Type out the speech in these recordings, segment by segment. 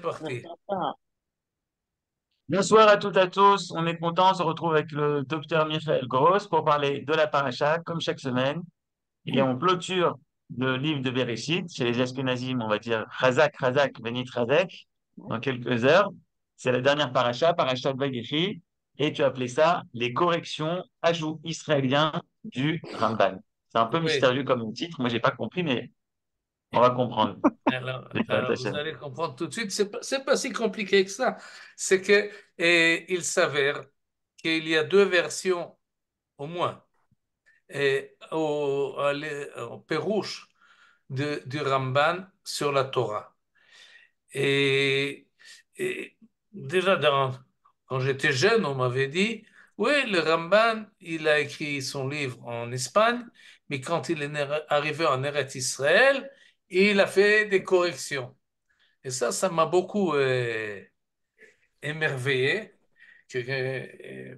parti. Bonsoir à toutes et à tous. On est content, on se retrouve avec le docteur Michael Gross pour parler de la paracha, comme chaque semaine. Et on clôture le livre de Bereshit. Chez les Ashkenazim, on va dire Chazak, Chazak, Benit Chazak, dans quelques heures. C'est la dernière paracha, paracha de Vayechi. Et tu as appelé ça les corrections, ajouts israéliens du Ramban. C'est un peu Oui. mystérieux comme titre. Moi, j'ai pas compris, mais on va comprendre. Alors, vous allez comprendre tout de suite, c'est pas si compliqué que ça. C'est que il s'avère qu'il y a deux versions au moins au Pérouche du Ramban sur la Torah. Et, et déjà, quand j'étais jeune, on m'avait dit, oui, le Ramban, il a écrit son livre en Espagne, mais quand il est arrivé en Eretz Israël, il a fait des corrections. Et ça m'a beaucoup émerveillé,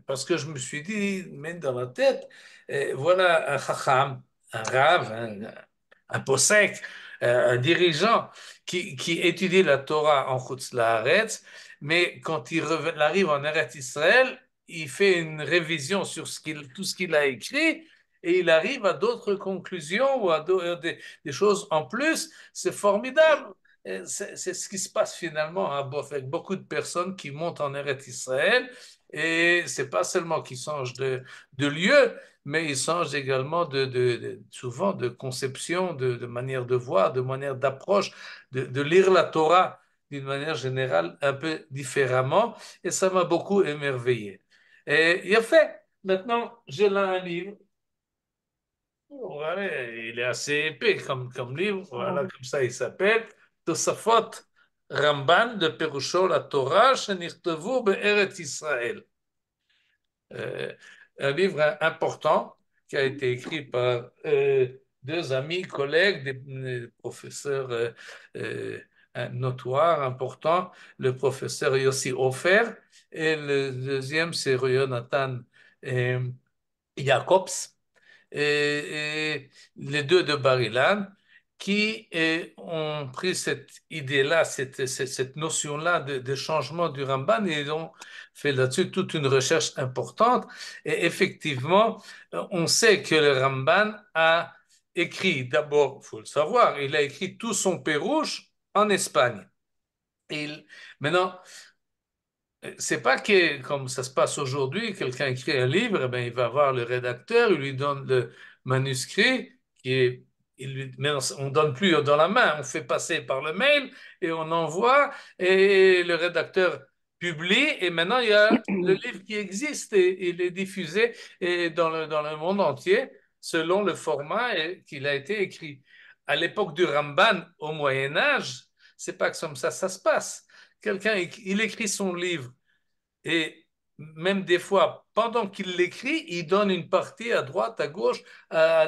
parce que je me suis dit, même dans la tête, voilà un chacham, un rav, un possèque, un dirigeant qui étudie la Torah en Chutz La'aretz, mais quand arrive en Eretz Israël, il fait une révision sur tout ce qu'il a écrit et il arrive à d'autres conclusions ou à des choses en plus. C'est formidable. C'est ce qui se passe finalement à Bof, avec beaucoup de personnes qui montent en Eretz Israël et c'est pas seulement qu'ils changent de lieu, mais ils changent également souvent de conception, de manière de voir, de manière d'approche, de lire la Torah d'une manière générale un peu différemment et ça m'a beaucoup émerveillé. Et il a fait. Maintenant, j'ai là un livre. Voilà, il est assez épais comme livre. Voilà, comme ça il s'appelle. Tosafot Ramban de Perusho la Torah, Shenirtevu Be'eret Israël. Euh, un livre important qui a été écrit par deux amis, collègues, des professeurs notoires, importants, le professeur Yossi Ofer et le deuxième, c'est Jonathan Jacobs et les deux de Bar-Ilan, qui ont pris cette idée-là, cette notion-là de changement du Ramban, et ils ont fait là-dessus toute une recherche importante. Et effectivement, on sait que le Ramban a écrit, d'abord, il faut le savoir, il a écrit tout son Pérouche en Espagne. Et maintenant, c'est pas que, comme ça se passe aujourd'hui, quelqu'un écrit un livre, eh ben, il va voir le rédacteur, il lui donne le manuscrit, qui est, mais on donne plus dans la main, on fait passer par le mail et on envoie, et le rédacteur publie, et maintenant il y a le livre qui existe et il est diffusé dans le monde entier selon le format qu'il a été écrit. À l'époque du Ramban, au Moyen Âge, c'est pas comme ça se passe. Quelqu'un, il écrit son livre et même des fois, pendant qu'il l'écrit, il donne une partie à droite, à gauche, à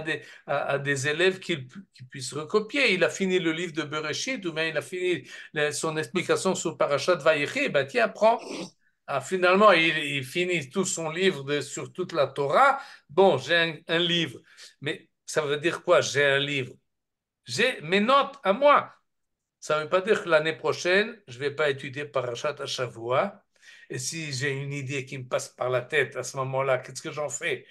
des élèves qui puissent recopier. Il a fini le livre de Bereshit, ou bien il a fini son explication sur Parashat Vayechi, ben tiens, prends. Ah, finalement, il finit tout son livre sur toute la Torah. Bon, j'ai un livre. Mais ça veut dire quoi, j'ai un livre? J'ai mes notes à moi. Ça ne veut pas dire que l'année prochaine, je ne vais pas étudier Parashat Shavua. Et si j'ai une idée qui me passe par la tête à ce moment-là, qu'est-ce que j'en fais?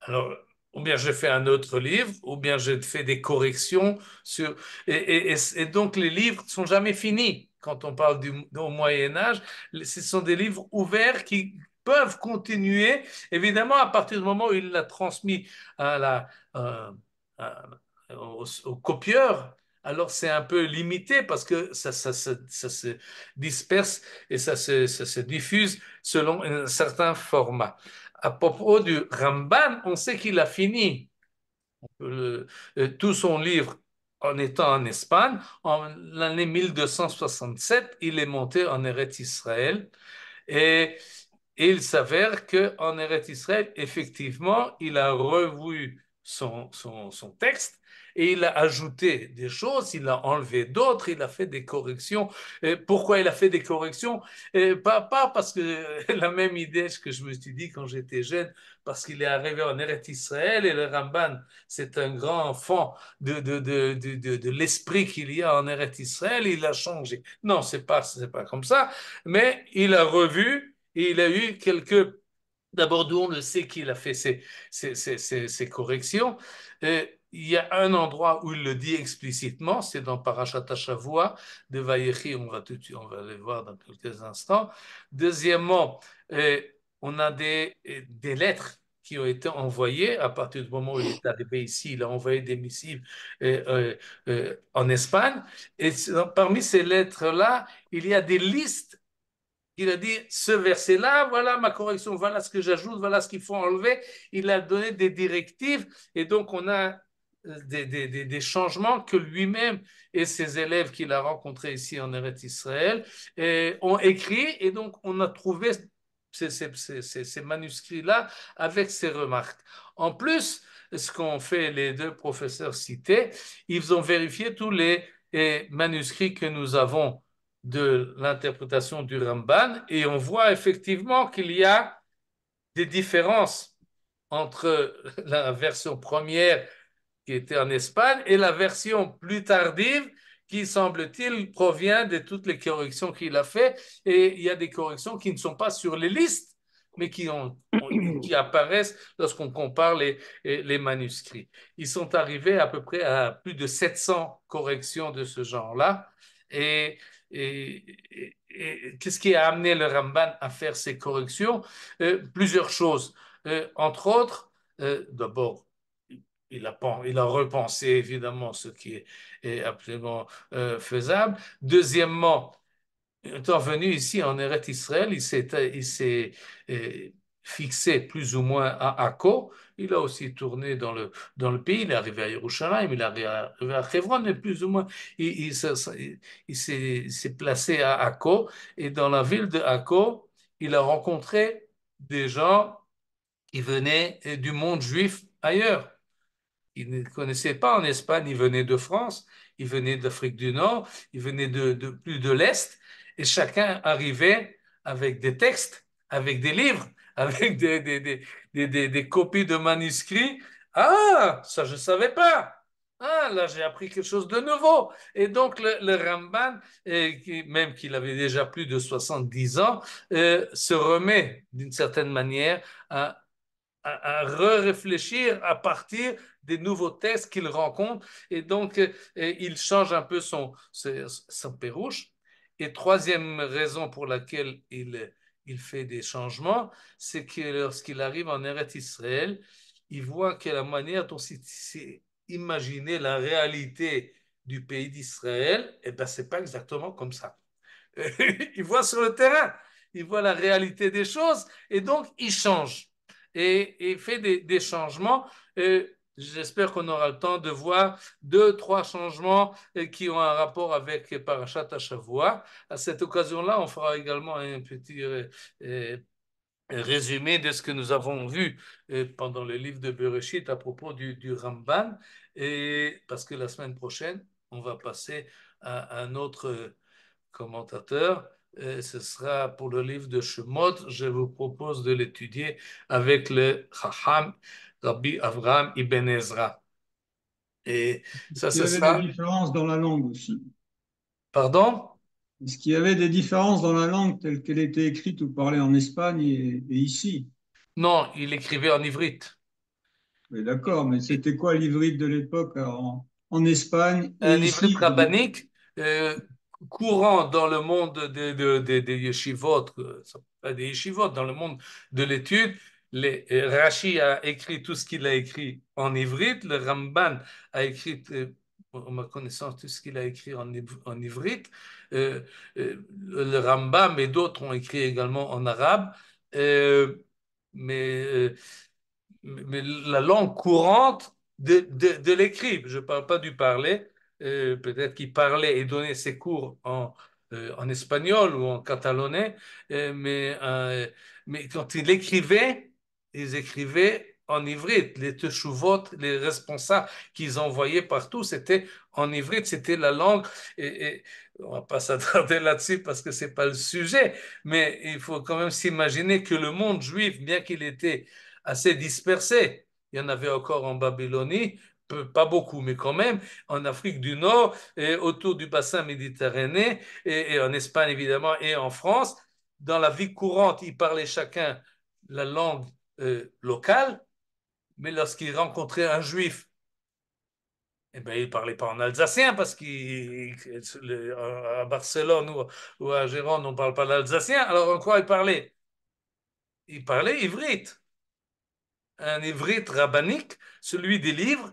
Alors, ou bien je fais un autre livre, ou bien je fais des corrections sur. Et donc, les livres ne sont jamais finis. Quand on parle au Moyen Âge, ce sont des livres ouverts qui peuvent continuer, évidemment, à partir du moment où il l'a transmis à euh, à- au copieur. Alors c'est un peu limité parce que ça se disperse et ça se diffuse selon un certain format. À propos du Ramban, on sait qu'il a fini tout son livre en étant en Espagne. En l'année 1267, il est monté en Eretz Israël et, et il s'avère qu'en Eretz Israël, effectivement, il a revu son texte et il a ajouté des choses, il a enlevé d'autres, il a fait des corrections. Et pourquoi il a fait des corrections? Et pas parce que la même idée que je me suis dit quand j'étais jeune, parce qu'il est arrivé en Eretz Israël et le Ramban, c'est un grand enfant de l'esprit qu'il y a en Eretz Israël, il a changé. Non, c'est pas comme ça, mais il a revu et il a eu quelques. D'abord, d'où on le sait qu'il a fait ces corrections. Il y a un endroit où il le dit explicitement, c'est dans Parashat Shavua de Vayechi, on va le voir dans quelques instants. Deuxièmement, euh, on a des lettres qui ont été envoyées à partir du moment où il est arrivé ici. Il a envoyé des missives en Espagne. Et parmi ces lettres-là, il y a des listes. Il a dit ce verset-là, voilà ma correction, voilà ce que j'ajoute, voilà ce qu'il faut enlever. Il a donné des directives et donc on a des changements que lui-même et ses élèves qu'il a rencontrés ici en Eretz Israël ont écrit et donc on a trouvé ces manuscrits-là avec ces remarques. En plus, ce qu'ont fait les deux professeurs cités, ils ont vérifié tous les manuscrits que nous avons de l'interprétation du Ramban et on voit effectivement qu'il y a des différences entre la version première qui était en Espagne et la version plus tardive qui, semble-t-il, provient de toutes les corrections qu'il a fait. Et il y a des corrections qui ne sont pas sur les listes, mais qui apparaissent lorsqu'on compare les manuscrits. Ils sont arrivés à peu près à plus de 700 corrections de ce genre-là. Et, et qu'est-ce qui a amené le Ramban à faire ces corrections? Plusieurs choses. Entre autres, d'abord, il a repensé évidemment ce qui est absolument faisable. Deuxièmement, étant venu ici en Eretz Israël, il s'est fixé plus ou moins à Akko. Il a aussi tourné dans le pays. Il est arrivé à Yerushalayim, il est arrivé à Hebron, mais plus ou moins, il s'est placé à Akko. Et dans la ville de Akko, il a rencontré des gens qui venaient du monde juif ailleurs. Ils ne connaissaient pas en Espagne, ils venaient de France, ils venaient d'Afrique du Nord, ils venaient plus de l'Est, et chacun arrivait avec des textes, avec des livres, avec des copies de manuscrits. Ah, ça je ne savais pas. Ah, là j'ai appris quelque chose de nouveau. Et donc le Ramban, même qu'il avait déjà plus de 70 ans, se remet d'une certaine manière à réfléchir à partir des nouveaux textes qu'il rencontre et donc il change un peu son pérouche. Et troisième raison pour laquelle il fait des changements, c'est que lorsqu'il arrive en Eretz Israël, il voit que la manière dont s'est imaginé la réalité du pays d'Israël, eh ben, c'est pas exactement comme ça. Il voit sur le terrain, il voit la réalité des choses et donc il change et fait des changements. J'espère qu'on aura le temps de voir deux, trois changements qui ont un rapport avec Parashat Shavua. À cette occasion-là, on fera également un petit euh, résumé de ce que nous avons vu pendant le livre de Bereshit à propos du Ramban. Et parce que la semaine prochaine, on va passer à un autre commentateur. Ce sera pour le livre de Shemot. Je vous propose de l'étudier avec le Chacham Rabbi Avraham Ibn Ezra. Et Est-ce ça, qu'il y ce avait des sera. différences dans la langue aussi? Pardon? Est-ce qu'il y avait des différences dans la langue telle qu'elle était écrite ou parlée en Espagne et ici? Non, il écrivait en ivrite. Oui, d'accord, mais c'était quoi l'ivrite de l'époque en Espagne et Un ivrite ici? rabbinique euh, courant dans le monde des yeshivot, pas des yeshivot, dans le monde de l'étude. Rashi a écrit tout ce qu'il a écrit en ivrite, le Ramban a écrit, à ma connaissance, tout ce qu'il a écrit en ivrite, Euh, le Rambam et d'autres ont écrit également en arabe, Euh, mais mais la langue courante de l'écrit. Je ne parle pas du parler. Peut-être qu'il parlait et donnait ses cours en espagnol ou en catalanais, mais quand il écrivait, ils écrivaient en ivrite. Les teshuvot, les responsables qu'ils envoyaient partout, c'était en ivrite, c'était la langue. Et on ne va pas s'attarder là-dessus parce que ce n'est pas le sujet, mais il faut quand même s'imaginer que le monde juif, bien qu'il était assez dispersé, il y en avait encore en Babylonie, pas beaucoup, mais quand même, en Afrique du Nord, et autour du bassin méditerranéen, et en Espagne évidemment, et en France, dans la vie courante, ils parlaient chacun la langue locale, mais lorsqu'ils rencontraient un juif, eh ben, il ne parlait pas en alsacien parce qu'à Barcelone ou à Gérone, on ne parle pas l'alsacien. Alors en quoi il parlait? Il parlait ivrite, un ivrite rabbinique, celui des livres,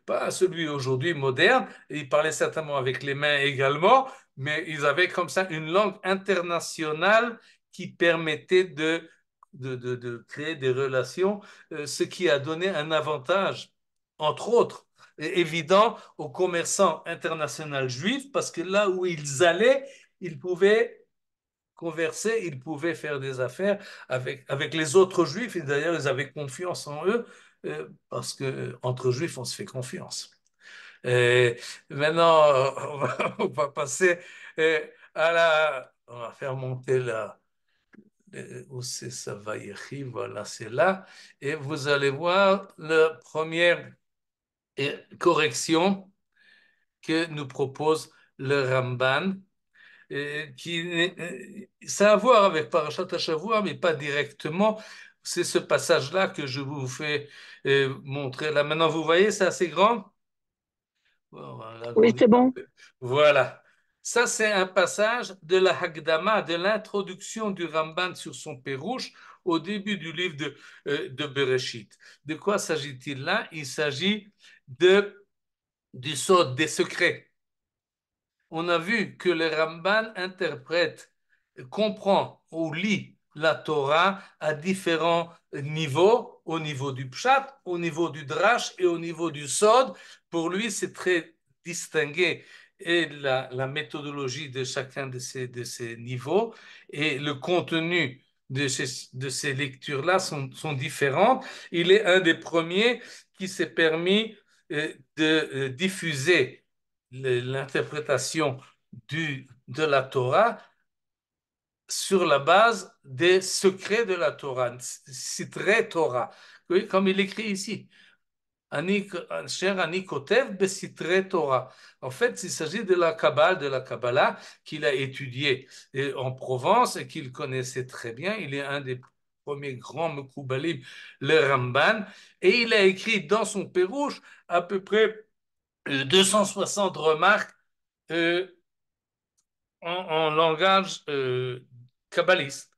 pas celui aujourd'hui moderne. Ils parlaient certainement avec les mains également, mais ils avaient comme ça une langue internationale qui permettait de créer des relations, ce qui a donné un avantage, entre autres, évident aux commerçants internationaux juifs, parce que là où ils allaient, ils pouvaient converser, ils pouvaient faire des affaires avec les autres juifs, et d'ailleurs, ils avaient confiance en eux, parce que entre juifs, on se fait confiance. Et maintenant, on va passer on va faire monter où c'est ça va y voilà, c'est là, et vous allez voir la première correction que nous propose le Ramban, ça a à voir avec Parashat Hashavua, mais pas directement. C'est ce passage-là que je vous fais montrer. Là, maintenant, vous voyez, c'est assez grand. On va Oui, c'est l'agrandir un bon. peu. Voilà. Ça, c'est un passage de la Hagdama, de l'introduction du Ramban sur son Pérouche au début du livre de Bereshit. De quoi s'agit-il là? Il s'agit du sod, des secrets. On a vu que le Ramban interprète, comprend ou lit la Torah à différents niveaux, au niveau du Pshat, au niveau du Drash et au niveau du Sod. Pour lui, c'est très distingué et la méthodologie de chacun de ces niveaux et le contenu de ces lectures-là sont différentes. Il est un des premiers qui s'est permis de diffuser l'interprétation de la Torah sur la base des secrets de la Torah, Sitrei Torah, oui, comme il écrit ici. Cher Ani Kotev Besitrei Torah. En fait, il s'agit de la Kabbale, de la Kabbalah qu'il a étudiée en Provence et qu'il connaissait très bien. Il est un des premiers grands Mekoubalim, le Ramban, et il a écrit dans son Pérouche à peu près 260 remarques euh, en langage kabbaliste.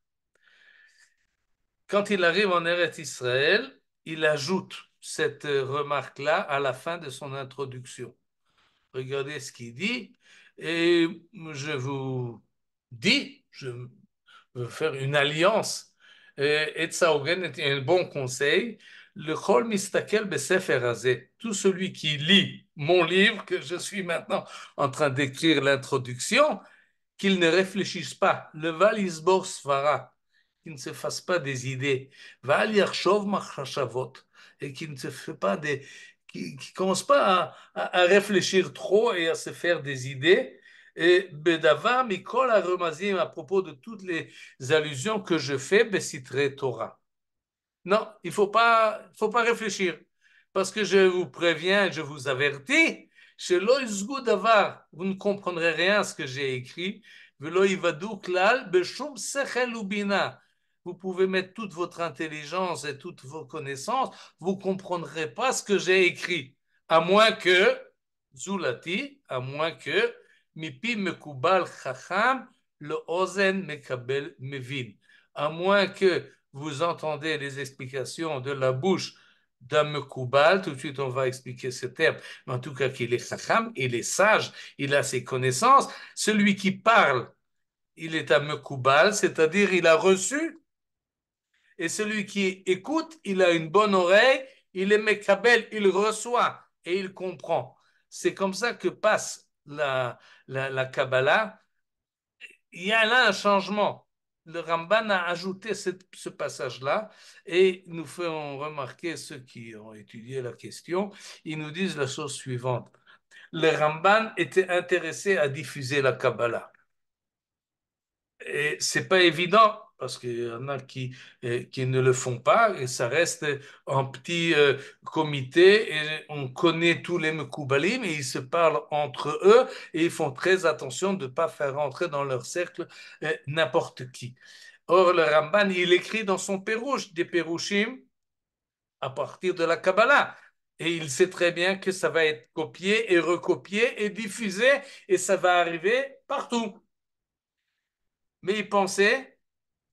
Quand il arrive en Eretz Israël, il ajoute cette remarque-là à la fin de son introduction. Regardez ce qu'il dit, et je vous dis, je veux faire une alliance, et ça est un bon conseil. Le Chol Mistakel Besefer Hazeh, tout celui qui lit mon livre, que je suis maintenant en train d'écrire l'introduction, qu'il ne réfléchisse pas. Le Val Isbor Svara, qu'il ne se fasse pas des idées. Val Yarshov Machashavot, et qu'il ne se fait pas qui commence pas à réfléchir trop et à se faire des idées. Et Bedava Mikol Aromazim, à propos de toutes les allusions que je fais, Besitre Torah. Non, il faut pas réfléchir. Parce que je vous préviens, je vous avertis, chez Loïsgou Davar, vous ne comprendrez rien à ce que j'ai écrit. Velo Ivadou Klal, Beshum Sechel Ubina. Vous pouvez mettre toute votre intelligence et toutes vos connaissances, vous ne comprendrez pas ce que j'ai écrit. À moins que, Zulati, à moins que, Mipi Mekubal Chacham, le Ozen Mekabel Mevin. À moins que vous entendez les explications de la bouche d'un Mekoubal, tout de suite on va expliquer ce terme, mais en tout cas qu'il est Chacham, il est sage, il a ses connaissances. Celui qui parle, il est un Mekoubal, c'est-à-dire il a reçu, et celui qui écoute, il a une bonne oreille, il est Mekabel, il reçoit et il comprend. C'est comme ça que passe la Kabbalah. Il y a là un changement. le Ramban a ajouté ce passage-là et nous fait remarquer ceux qui ont étudié la question, ils nous disent la chose suivante. Le Ramban était intéressé à diffuser la Kabbalah. Et c'est pas évident parce qu'il y en a qui ne le font pas et ça reste un petit comité et on connaît tous les Mekoubalim et ils se parlent entre eux et ils font très attention de ne pas faire rentrer dans leur cercle n'importe qui. Or, le Ramban, il écrit dans son Pérouche des Pérouchim à partir de la Kabbalah. Et il sait très bien que ça va être copié et recopié et diffusé et ça va arriver partout. Mais il pensait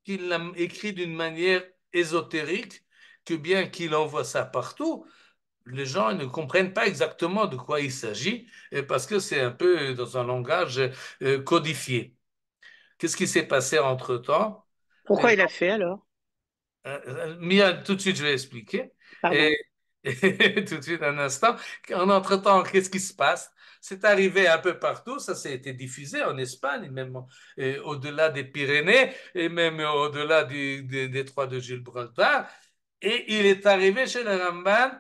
qu'il l'a écrit d'une manière ésotérique, que bien qu'il envoie ça partout, les gens ne comprennent pas exactement de quoi il s'agit, parce que c'est un peu dans un langage codifié. Qu'est-ce qui s'est passé entre-temps? Les Pourquoi il a gens, fait alors? Mia, tout de suite, je vais expliquer. Pardon. Et tout de suite, un instant. En entre-temps, qu'est-ce qui se passe? C'est arrivé un peu partout, ça s'est été diffusé en Espagne, même au-delà des Pyrénées et même au-delà des détroit de Gibraltar. Et il est arrivé chez le Ramban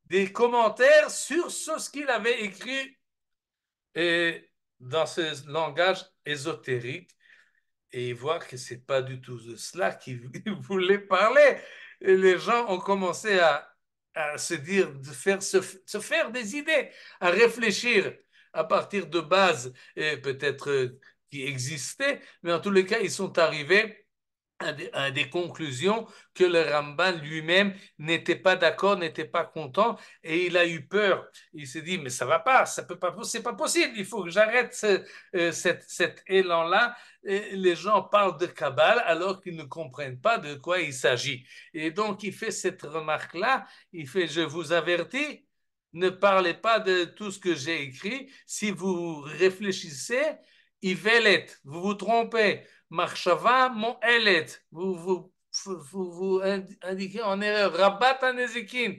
des commentaires sur ce qu'il avait écrit dans ce langage ésotérique et voir que c'est pas du tout de cela qu'il voulait parler. Et les gens ont commencé à se dire, se faire des idées, à réfléchir à partir de bases peut-être qui existaient, mais en tous les cas, ils sont arrivés à des conclusions que le Ramban lui-même n'était pas d'accord, n'était pas content, et il a eu peur. Il s'est dit, mais ça va pas, ça peut pas, c'est pas possible, il faut que j'arrête cet élan-là. Et les gens parlent de Kabbale alors qu'ils ne comprennent pas de quoi il s'agit. Et donc, il fait cette remarque-là, il fait, je vous avertis, ne parlez pas de tout ce que j'ai écrit. Si vous réfléchissez, Ivelet, vous vous trompez. Marshava mon elet. Vous indiquez en erreur. Rabat anezikin.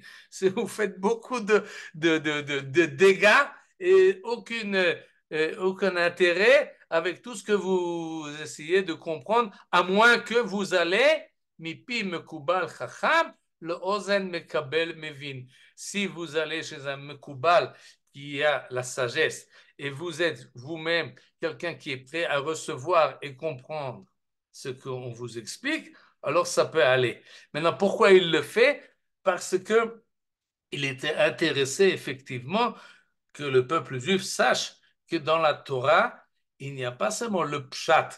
Vous faites beaucoup de dégâts et aucun intérêt avec tout ce que vous essayez de comprendre, à moins que vous allez, mipi mekubal chacham, le ozen mekabel mevin. Si vous allez chez un mekubal qui a la sagesse et vous êtes vous-même quelqu'un qui est prêt à recevoir et comprendre ce qu'on vous explique, alors ça peut aller. Maintenant, pourquoi il le fait? Parce que il était intéressé effectivement que le peuple juif sache que dans la Torah, il n'y a pas seulement le pshat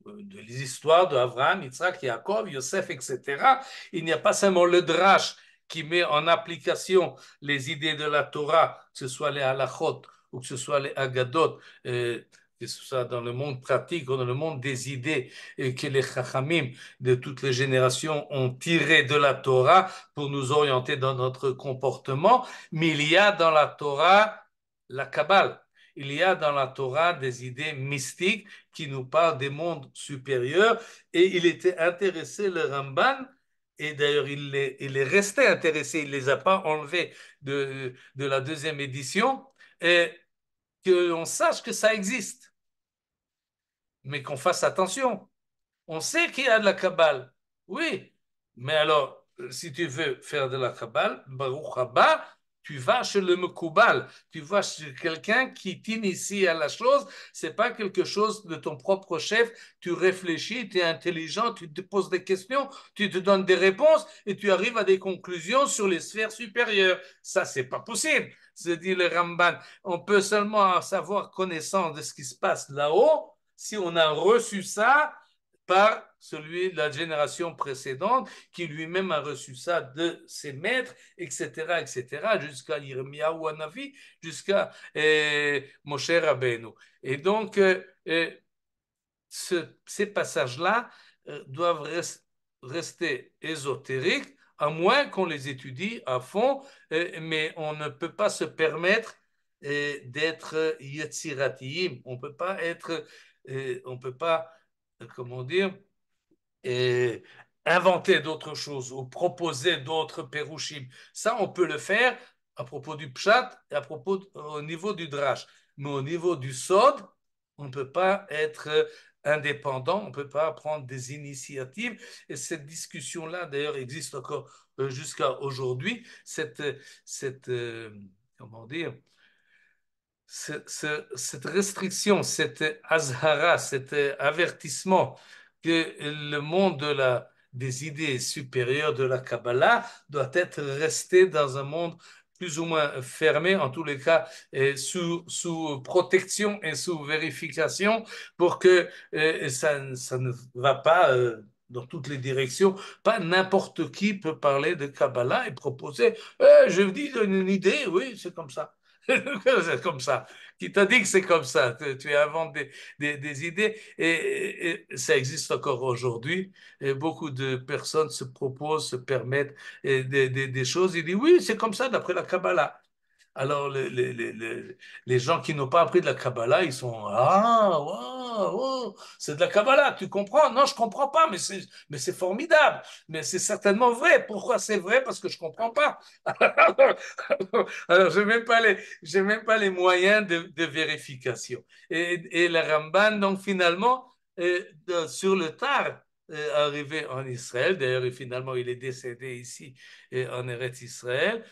de les histoires d'Abraham, Yitzhak, Yaakov, Yosef, etc. Il n'y a pas seulement le drash qui met en application les idées de la Torah, que ce soit les halachot ou que ce soit les agadot, que ce soit dans le monde pratique ou dans le monde des idées que les chachamim de toutes les générations ont tiré de la Torah pour nous orienter dans notre comportement, mais il y a dans la Torah la Kabbale. Il y a dans la Torah des idées mystiques qui nous parlent des mondes supérieurs et il était intéressé, le Ramban, et d'ailleurs il est resté intéressé, il ne les a pas enlevés de la deuxième édition, et qu'on sache que ça existe, mais qu'on fasse attention. On sait qu'il y a de la Kabbale, oui, mais alors, si tu veux faire de la Kabbale, Baruch Haba, tu vas chez le Mekoubal, tu vas chez quelqu'un qui t'initie à la chose, c'est pas quelque chose de ton propre chef, tu réfléchis, tu es intelligent, tu te poses des questions, tu te donnes des réponses et tu arrives à des conclusions sur les sphères supérieures. Ça, c'est pas possible, se dit le Ramban. On peut seulement savoir connaissance de ce qui se passe là-haut si on a reçu ça par celui de la génération précédente qui lui-même a reçu ça de ses maîtres, etc., etc., jusqu'à Yirmiyahu Hanavi, jusqu'à Moshe Rabbeinu. Et donc, ces passages-là doivent rester ésotériques, à moins qu'on les étudie à fond, mais on ne peut pas se permettre d'être yetziratiim. On peut pas, comment dire, et inventer d'autres choses ou proposer d'autres pérouchim. Ça, on peut le faire à propos du pshat et au niveau du drash. Mais au niveau du sod, on ne peut pas être indépendant, on ne peut pas prendre des initiatives. Et cette discussion-là, d'ailleurs, existe encore jusqu'à aujourd'hui. Cette comment dire, cette restriction, cette azhara, cet avertissement que le monde des idées supérieures de la Kabbalah doit être resté dans un monde plus ou moins fermé, en tous les cas sous protection et sous vérification, pour que ça ne va pas dans toutes les directions. Pas n'importe qui peut parler de Kabbalah et proposer, je vous dis une idée, oui, c'est comme ça. C'est comme ça. Qui t'a dit que c'est comme ça? Tu inventes des idées et ça existe encore aujourd'hui. Et beaucoup de personnes se proposent, se permettent des choses. Ils disent oui, c'est comme ça d'après la Kabbalah. Alors, les gens qui n'ont pas appris de la Kabbalah, ils sont ah, wow, wow, c'est de la Kabbalah, tu comprends? Non, je comprends pas, mais c'est formidable. Mais c'est certainement vrai. Pourquoi c'est vrai? Parce que je comprends pas. Alors, j'ai même pas les moyens de vérification. Et le Ramban, donc finalement, sur le tard, arrivé en Israël, d'ailleurs, finalement, il est décédé ici en Eretz Israël,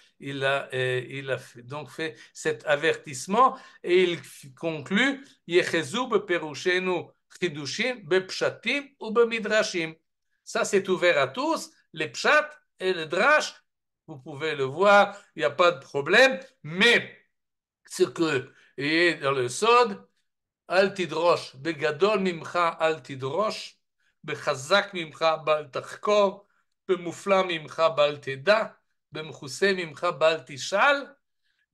donc fait cet avertissement et il conclut Yechezu beperushenu chidushim bepshatim ou bemidrashim. Ça, c'est ouvert à tous, les pshat et le drash. Vous pouvez le voir, il n'y a pas de problème, mais ce que est dans le Sod, Al tidrosh, begadol mimcha al tidrosh, בחזק ממך בל תחקור, במופלא ממך בל תדע, במכוסה ממך בל תשאל,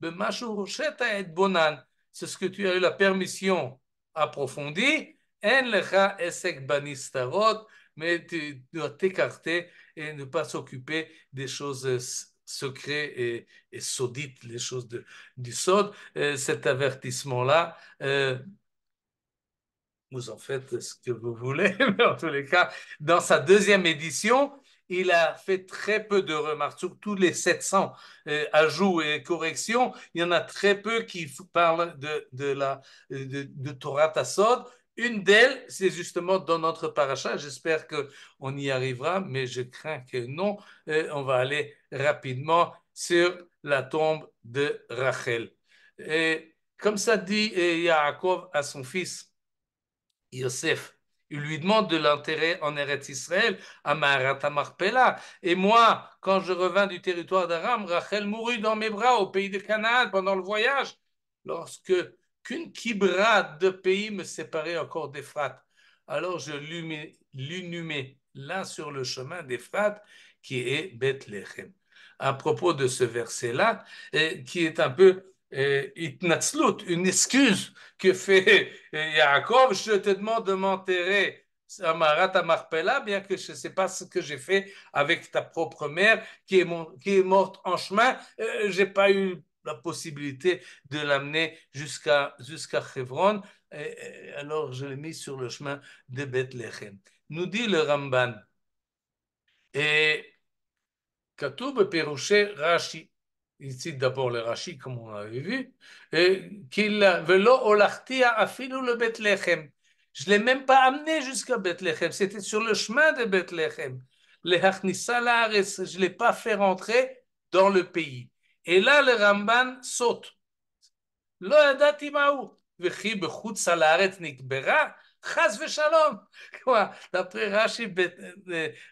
במשהו הושעת אתבונן. C'est ce que tu as eu la permission approfondie, אין לך עסק בנסתרות, mais tu dois t'écarter et ne pas s'occuper des choses secrètes et sodites, les choses du sod. Cet avertissement-là, vous en faites ce que vous voulez, mais en tous les cas, dans sa deuxième édition, il a fait très peu de remarques. Sur tous les 700 ajouts et corrections, il y en a très peu qui parlent de Torah Tassod. Une d'elles, c'est justement dans notre paracha. J'espère qu'on y arrivera, mais je crains que non. On va aller rapidement sur la tombe de Rachel. Et comme ça dit Yaakov à son fils, Yosef, il lui demande de l'enterrer en Eretz Israël, à Maharat Marpella. Et moi, quand je revins du territoire d'Aram, Rachel mourut dans mes bras au pays de Canaan pendant le voyage, lorsque qu'une kibra de pays me séparait encore d'Ephrat. Alors je l'inhumai là sur le chemin d'Ephrat, qui est Bethléem. À propos de ce verset-là, qui est un peu itnatzlut, une excuse que fait Yaakov, je te demande de m'enterrer à Marat Marpella, bien que je ne sais pas ce que j'ai fait avec ta propre mère qui est morte en chemin. Je n'ai pas eu la possibilité de l'amener jusqu'à Hebron. Alors je l'ai mis sur le chemin de Bethléem. Nous dit le Ramban. Et כתוב בפירושי רש"י, הציג d'abord le Rashi, comme on avait vu, ולא הולכתיה אפילו לבית לחם. Je ne l'ai même pas amené jusqu'à Bethléem, c'était sur le chemin de Bethléem. להכניסה לארץ, je ne l'ai pas fait rentrer dans le pays. Et là, le Ramban saute. לא ידעתי מהו, וכי בחוץ על הארץ נקברה, Chas v'shalom. D'après Rashi,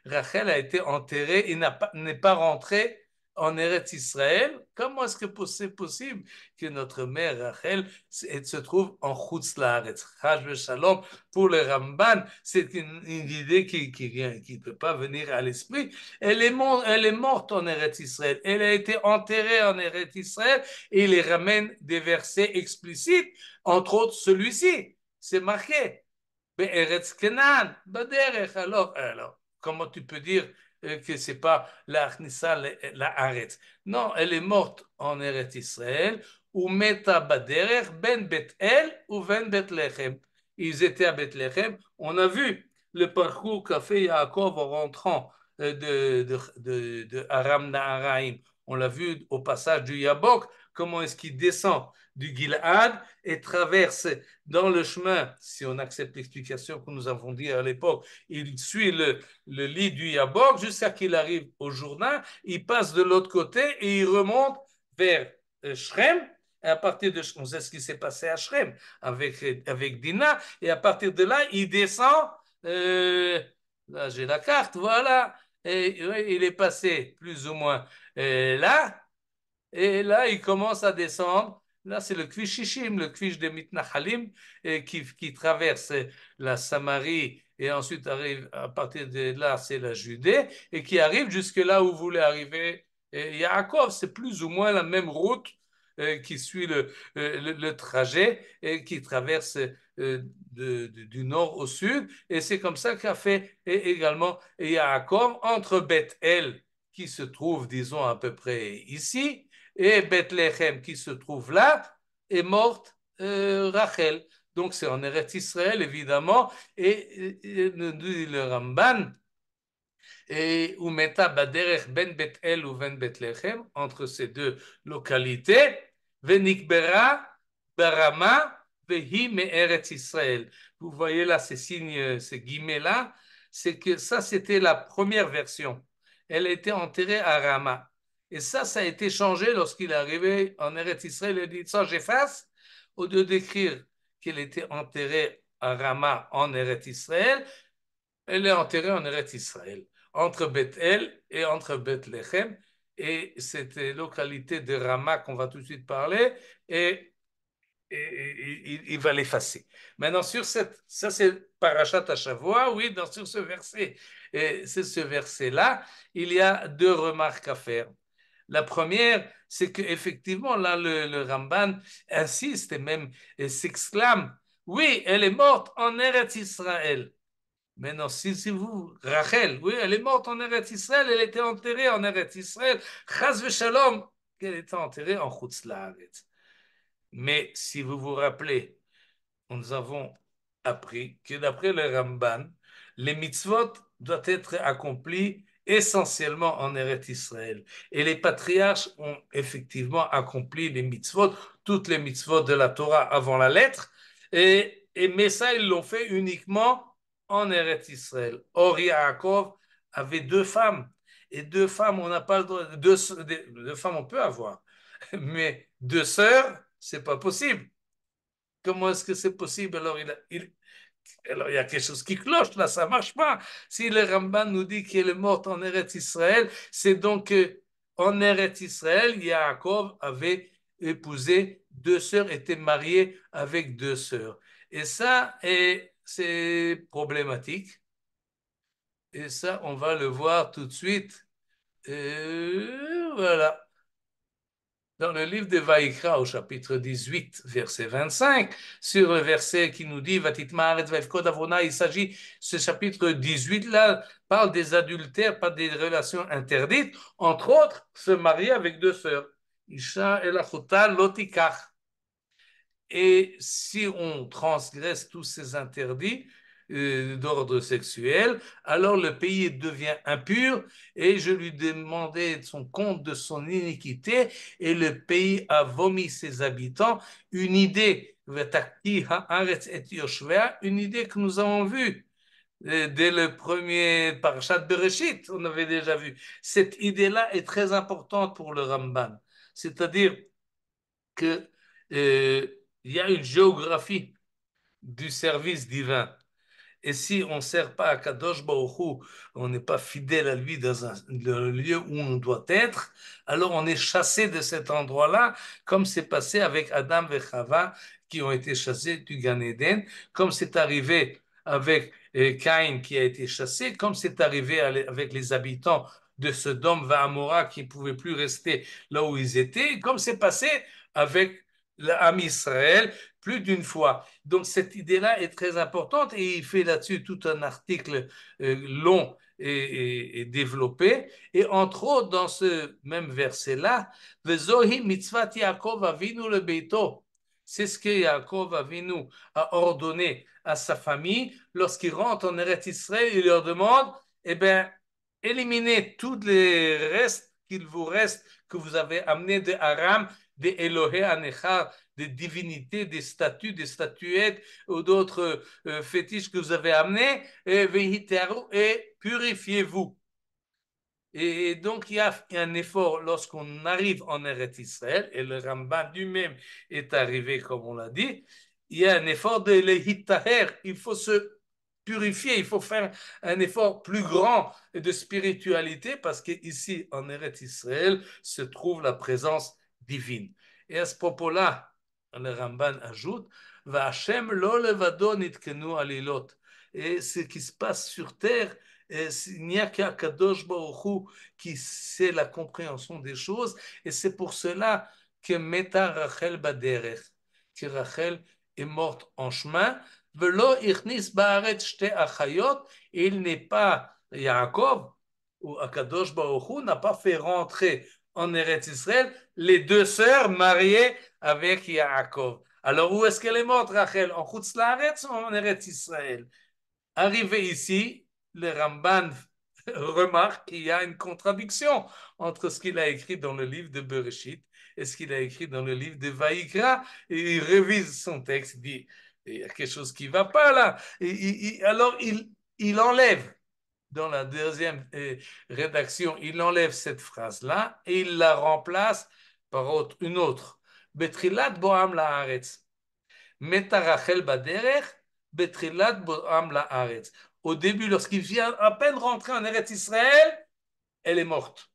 Rachel a été enterrée et n'est pas rentrée en Eretz Israël. Comment est-ce que c'est possible que notre mère Rachel se trouve en Chutz Laaretz? Chas v'shalom, pour le Ramban, c'est une idée qui ne peut pas venir à l'esprit. Elle est morte en Eretz Israël. Elle a été enterrée en Eretz Israël et il les ramène des versets explicites, entre autres celui-ci. C'est marqué. Be'eretz Kenan, Baderech. Alors, comment tu peux dire que c'est pas la Achnissa, la Aretz? Non, elle est morte en Eretz Israël, ou Meta Baderech, ben Bethel ou ben Bethléem. Ils étaient à Bethléem. On a vu le parcours qu'a fait Yaakov en rentrant de Aram Naharaim. On l'a vu au passage du Yabok, comment est-ce qu'il descend du Gil'ad et traverse dans le chemin, si on accepte l'explication que nous avons dit à l'époque, il suit le lit du Yabok jusqu'à qu'il arrive au Jourdain, il passe de l'autre côté et il remonte vers Shrem. Et à partir de, on sait ce qui s'est passé à Shrem avec Dina, et à partir de là, il descend. Là, j'ai la carte, voilà. Et il est passé plus ou moins là, et là, il commence à descendre. Là, c'est le Kvish Shishim, le Kvish de Mitnachalim, qui traverse la Samarie et ensuite arrive, à partir de là, c'est la Judée, et qui arrive jusque là où voulait arriver Yaakov. C'est plus ou moins la même route qui suit le trajet et qui traverse du nord au sud. Et c'est comme ça qu'a fait également Yaakov entre Beth-El, qui se trouve, disons, à peu près ici, et Bethléem qui se trouve là, est morte Rachel. Donc c'est en Eretz Israël, évidemment, et nous dit le Ramban, et Umeta Baderech ben Bethel ou ben Bethléem, entre ces deux localités, Venikbera Barama Vehi Me'eretz Israël. Vous voyez là ces signes, ces guillemets-là, c'est que ça c'était la première version. Elle a été enterrée à Rama. Et ça a été changé lorsqu'il est arrivé en Eretz Israël. Il a dit ça, j'efface, au lieu d'écrire qu'elle était enterrée à Rama en Eretz Israël, elle est enterrée en Eretz Israël, entre Bethel et entre Bethléem. Et cette localité de Rama qu'on va tout de suite parler, et il va l'effacer. Maintenant, sur cette, ça c'est Parashat Hashavua, oui, sur ce verset, et c'est ce verset-là, il y a deux remarques à faire. La première, c'est qu'effectivement, là, le Ramban insiste et même s'exclame, oui, elle est morte en Eretz Israël. Maintenant, si vous, Rachel, oui, elle est morte en Eretz Israël, elle était enterrée en Eretz Israël, Chaz v'Shalom, qu'elle était enterrée en Chutz La'aretz. Mais si vous vous rappelez, nous avons appris que d'après le Ramban, les mitzvot doivent être accomplis essentiellement en Eretz Israël. Et les patriarches ont effectivement accompli les mitzvot, toutes les mitzvot de la Torah avant la lettre, mais ça, ils l'ont fait uniquement en Eretz Israël. Or, Yaakov avait deux femmes. Et deux femmes, on n'a pas le droit. Deux femmes, on peut avoir. Mais deux sœurs, c'est pas possible. Comment est-ce que c'est possible? Alors, il y a quelque chose qui cloche là, ça ne marche pas. Si le Ramban nous dit qu'elle est morte en Eretz Israël, c'est donc qu'en Eretz Israël, Yaakov avait épousé deux sœurs, était marié avec deux sœurs. Et ça, c'est problématique. Et ça, on va le voir tout de suite. Voilà. Dans le livre de Vaïkra, au chapitre 18, verset 25, sur le verset qui nous dit il s'agit, ce chapitre 18-là, parle des adultères, pas des relations interdites, entre autres, se marier avec deux sœurs. Isha el lotikach. Et si on transgresse tous ces interdits d'ordre sexuel, alors le pays devient impur et je lui demandais son compte de son iniquité et le pays a vomi ses habitants. Une idée, une idée que nous avons vue dès le premier parashat Bereshit, on avait déjà vu. Cette idée-là est très importante pour le Ramban. C'est-à-dire que il y a une géographie du service divin. Et si on ne sert pas à Kadosh Baruch Hu, on n'est pas fidèle à lui dans le lieu où on doit être, alors on est chassé de cet endroit-là, comme c'est passé avec Adam et Chava qui ont été chassés du Gan Eden, comme c'est arrivé avec Caïn qui a été chassé, comme c'est arrivé avec les habitants de Sodome et Amora qui ne pouvaient plus rester là où ils étaient, comme c'est passé avec l'âme Israël plus d'une fois. Donc cette idée-là est très importante et il fait là-dessus tout un article long et développé. Et entre autres, dans ce même verset-là, Vezohi mitzvat Yaakov avinu le beito. C'est ce que Yaakov Avinu a ordonné à sa famille lorsqu'il rentre en Eretz Israël. Il leur demande, eh bien, éliminez tous les restes qu'il vous reste que vous avez amenés de Aram, de Elohé Anechar, des divinités, des statues, des statuettes ou d'autres fétiches que vous avez amenés, et purifiez-vous. Et donc, il y a un effort lorsqu'on arrive en Eretz Israël, et le Ramban lui-même est arrivé, comme on l'a dit, il y a un effort de l'hitaher, il faut se purifier, il faut faire un effort plus grand de spiritualité, parce qu'ici, en Eretz Israël, se trouve la présence divine. Et à ce propos-là, le Ramban ajoute, Va Hashem lo levado nitkenu alilot. Et ce qui se passe sur terre, il n'y a qu'Akadosh Baruch Hu qui sait la compréhension des choses, et c'est pour cela que Meta Rachel Baderech, que Rachel est morte en chemin, Velo Ichnis Baaretz Shte Achayot, et il n'est pas Yaakov, ou Akadosh Baruch Hu n'a pas fait rentrer en Eretz Israël les deux sœurs mariées avec Yaakov. Alors où est-ce qu'elle est morte, Rachel? En Chutz Laaretz ou en Eretz Israël? Arrivé ici, le Ramban remarque qu'il y a une contradiction entre ce qu'il a écrit dans le livre de Bereshit et ce qu'il a écrit dans le livre de Vaïkra. Et il révise son texte, il dit, il y a quelque chose qui ne va pas là. Alors il enlève, dans la deuxième rédaction, il enlève cette phrase-là et il la remplace par une autre. Betrilat boam laaretz. Meta Rachel baderech. Betrilat boam laaretz. Au début, lorsqu'il vient à peine rentrer en Eretz Israël, elle est morte.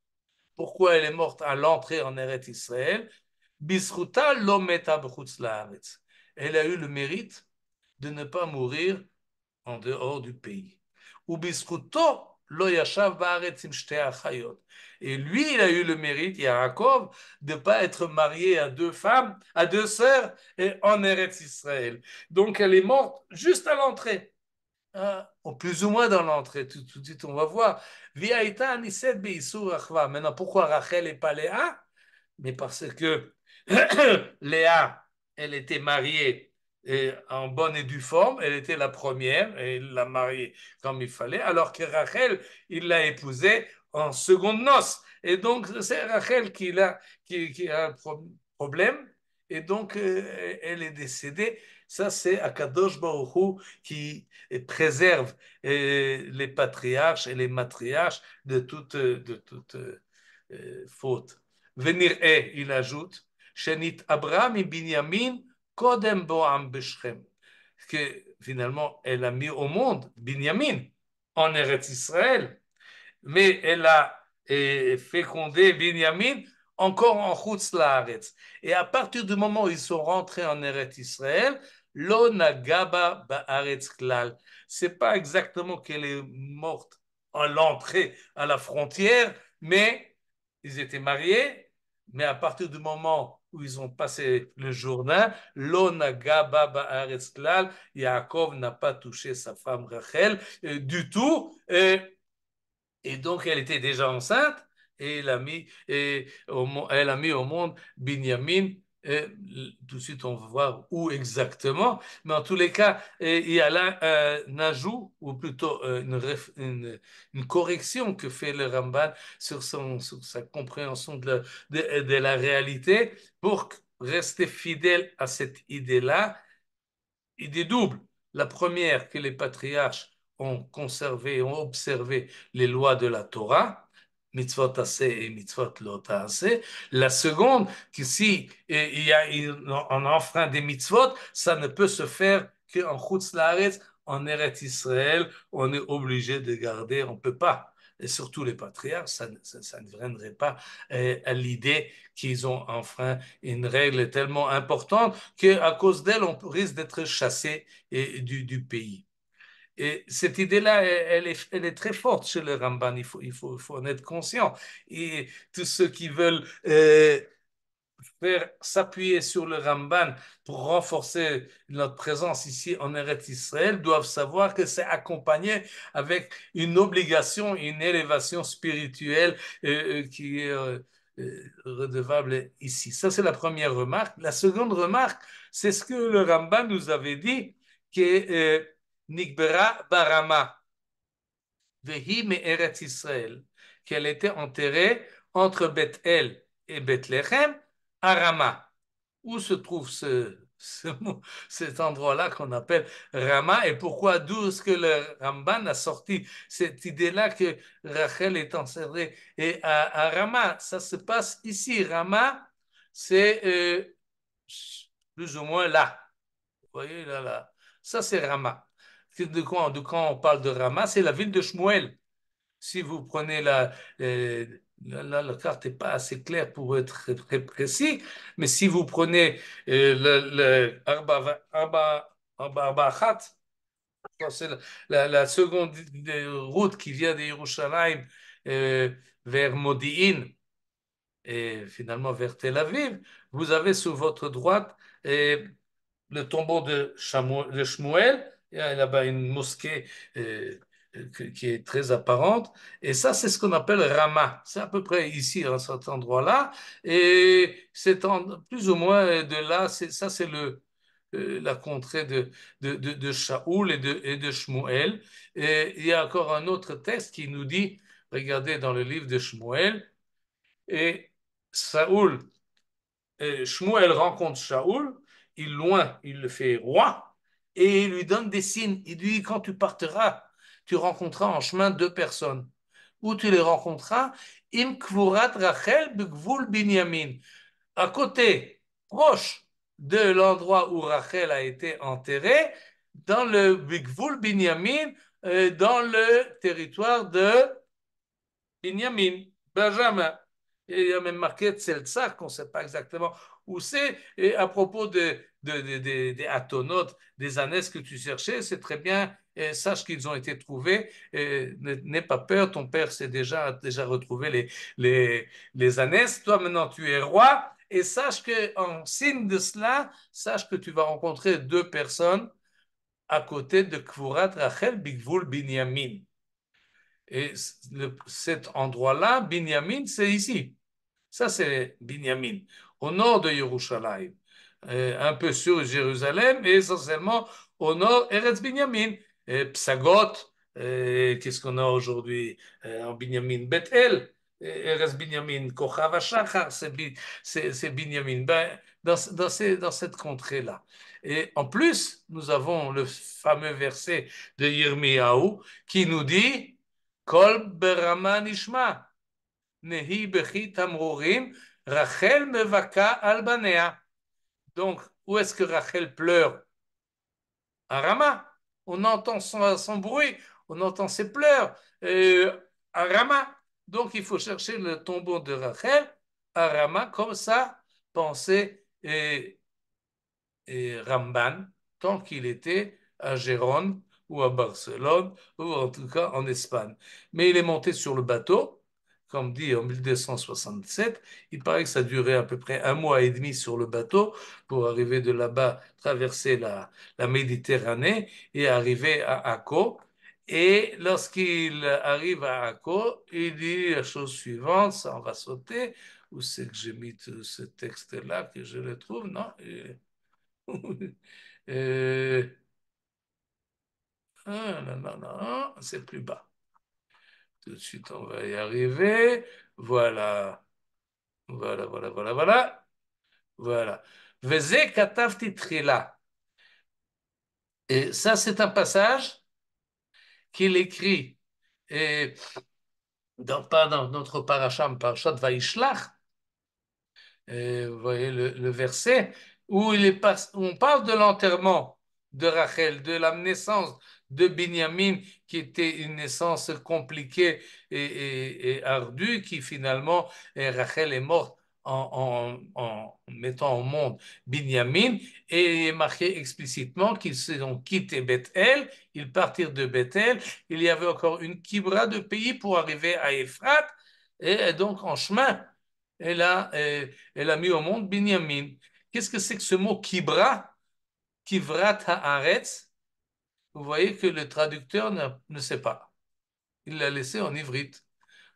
Pourquoi elle est morte à l'entrée en Eretz Israël? Bisruta lo meta b'chutz laaretz. Elle a eu le mérite de ne pas mourir en dehors du pays. Ou bisruto lo yashav ba'aretz im shtei achayot. Et lui, il a eu le mérite, Yaakov, de ne pas être marié à deux femmes, à deux sœurs en Eretz Israël. Donc elle est morte juste à l'entrée. Ou plus ou moins dans l'entrée, tout de suite on va voir. Maintenant, pourquoi Rachel et pas Léa? Mais parce que Léa, elle était mariée en bonne et due forme, elle était la première, et il l'a mariée comme il fallait, alors que Rachel, il l'a épousée en seconde noces. Et donc, c'est Rachel qui a un problème, et donc elle est décédée. Ça, c'est Akadosh Baruch Hu qui préserve les patriarches et les matriarches de toute faute. Venir il ajoute, Shenit Abraham et Binyamin, Kodem Boam Beshrem, que finalement elle a mis au monde Binyamin en Eretz Israël, mais elle a fécondé Binyamin encore en Chutz Laaretz. Et à partir du moment où ils sont rentrés en Eretz Israël, Lo Nagaba Baaretz Klal. C'est pas exactement qu'elle est morte à l'entrée, à la frontière, mais ils étaient mariés, mais à partir du moment où ils ont passé le Jourdain, Lo Nagaba Baaretz Klal, Yaakov n'a pas touché sa femme Rachel du tout. Et donc, elle était déjà enceinte et elle a mis au monde Binyamin. Tout de suite, on va voir où exactement. Mais en tous les cas, il y a là un ajout, ou plutôt une correction que fait le Ramban sur sa compréhension de la réalité pour rester fidèle à cette idée-là, idée double. La première, que les patriarches ont conservé, ont observé les lois de la Torah, mitzvot assez et mitzvot lot assez. La seconde, que si il y a un enfreint des mitzvot, ça ne peut se faire qu'en Chutz Laaretz, en Eretz Israël, on est obligé de garder, on ne peut pas. Et surtout les patriarches, ça ne viendrait pas à l'idée qu'ils ont enfreint une règle tellement importante qu'à cause d'elle, on risque d'être chassé du pays. Et cette idée-là, elle est très forte chez le Ramban, il faut en être conscient. Et tous ceux qui veulent faire s'appuyer sur le Ramban pour renforcer notre présence ici en Eretz Israël doivent savoir que c'est accompagné avec une obligation, une élévation spirituelle qui est redevable ici. Ça, c'est la première remarque. La seconde remarque, c'est ce que le Ramban nous avait dit, qui est Nikbera Barama, Vehi me Eretz Israël, qu'elle était enterrée entre Bethel et Bethléem à Rama. où se trouve cet endroit-là qu'on appelle Rama et pourquoi, d'où est-ce que le Ramban a sorti cette idée-là que Rachel est enserrée et à Rama, ça se passe ici. Rama, c'est plus ou moins là. Vous voyez, là, là. Ça, c'est Rama. De quand on parle de Rama, c'est la ville de Shmuel. Si vous prenez la carte n'est pas assez claire pour être très précis, mais si vous prenez le Arba Achat, c'est la seconde route qui vient de Yerushalayim vers Modi'in et finalement vers Tel Aviv, vous avez sur votre droite le tombeau de Shmuel. Il y a là-bas une mosquée qui est très apparente. Et ça, c'est ce qu'on appelle Rama. C'est à peu près ici, à cet endroit-là. Et c'est plus ou moins de là, ça, c'est la contrée de Shaoul et de Shmuel. Et il y a encore un autre texte qui nous dit, regardez dans le livre de Shmuel, et Saoul Shmuel rencontre Shaoul, il le fait roi, et il lui donne des signes. Il lui dit, quand tu partiras, tu rencontreras en chemin deux personnes. Où tu les rencontreras? Im kvurat Rachel begvul Binyamin. À côté, proche de l'endroit où Rachel a été enterrée, dans le begvul Binyamin, dans le territoire de Binyamin, Benjamin. Et il y a même marqué Tseltsar, qu'on ne sait pas exactement où c'est. Et à propos des atonotes, des ânesses que tu cherchais, c'est très bien. Et sache qu'ils ont été trouvés. N'aie pas peur, ton père s'est déjà retrouvé les ânesses. Toi, maintenant, tu es roi. Et sache qu'en signe de cela, sache que tu vas rencontrer deux personnes à côté de Kvurat Rachel Bigvul Binyamin. Et cet endroit-là, Binyamin, c'est ici. Ça, c'est Binyamin, au nord de Yerushalayim, un peu sur Jérusalem et essentiellement au nord, Eretz Binyamin, Psagot, qu'est-ce qu'on a aujourd'hui en Binyamin? Bethel, Eretz Binyamin, Kochav HaShachar, c'est Binyamin, ben, dans cette contrée-là. Et en plus, nous avons le fameux verset de Yirmiyahu qui nous dit Kol berama nishma. Nehi bechi tamrorim, Rachel mevaka albanea. Donc, où est-ce que Rachel pleure? À Rama. On entend son bruit, on entend ses pleurs à Rama. Donc, il faut chercher le tombeau de Rachel à Rama, comme ça, pensait et Ramban, tant qu'il était à Gérone ou à Barcelone, ou en tout cas en Espagne. Mais il est monté sur le bateau, comme dit en 1267. Il paraît que ça durait à peu près un mois et demi sur le bateau pour arriver de là-bas, traverser la Méditerranée et arriver à Akko. Et lorsqu'il arrive à Akko, il dit la chose suivante, ça on va sauter. Où c'est que j'ai mis tout ce texte-là, que je le trouve? Non? Euh, non, non, non, c'est plus bas. Tout de suite, on va y arriver. Voilà, voilà, voilà, voilà, voilà. Voilà. Veze katavti trila. Et ça, c'est un passage qu'il écrit, et pas dans notre parasham, parashat Vaishlach, vous voyez le verset où où on parle de l'enterrement de Rachel, de la naissance de Binyamin, qui était une naissance compliquée et ardue, qui finalement, Rachel est morte en mettant au monde Binyamin, et il est marqué explicitement qu'ils ont quitté Bethel, ils partirent de Bethel, il y avait encore une kibra de pays pour arriver à Ephrat, et donc en chemin, elle a mis au monde Binyamin. Qu'est-ce que c'est que ce mot kibra? Kivrat haaretz. Vous voyez que le traducteur ne sait pas. Il l'a laissé en ivrite.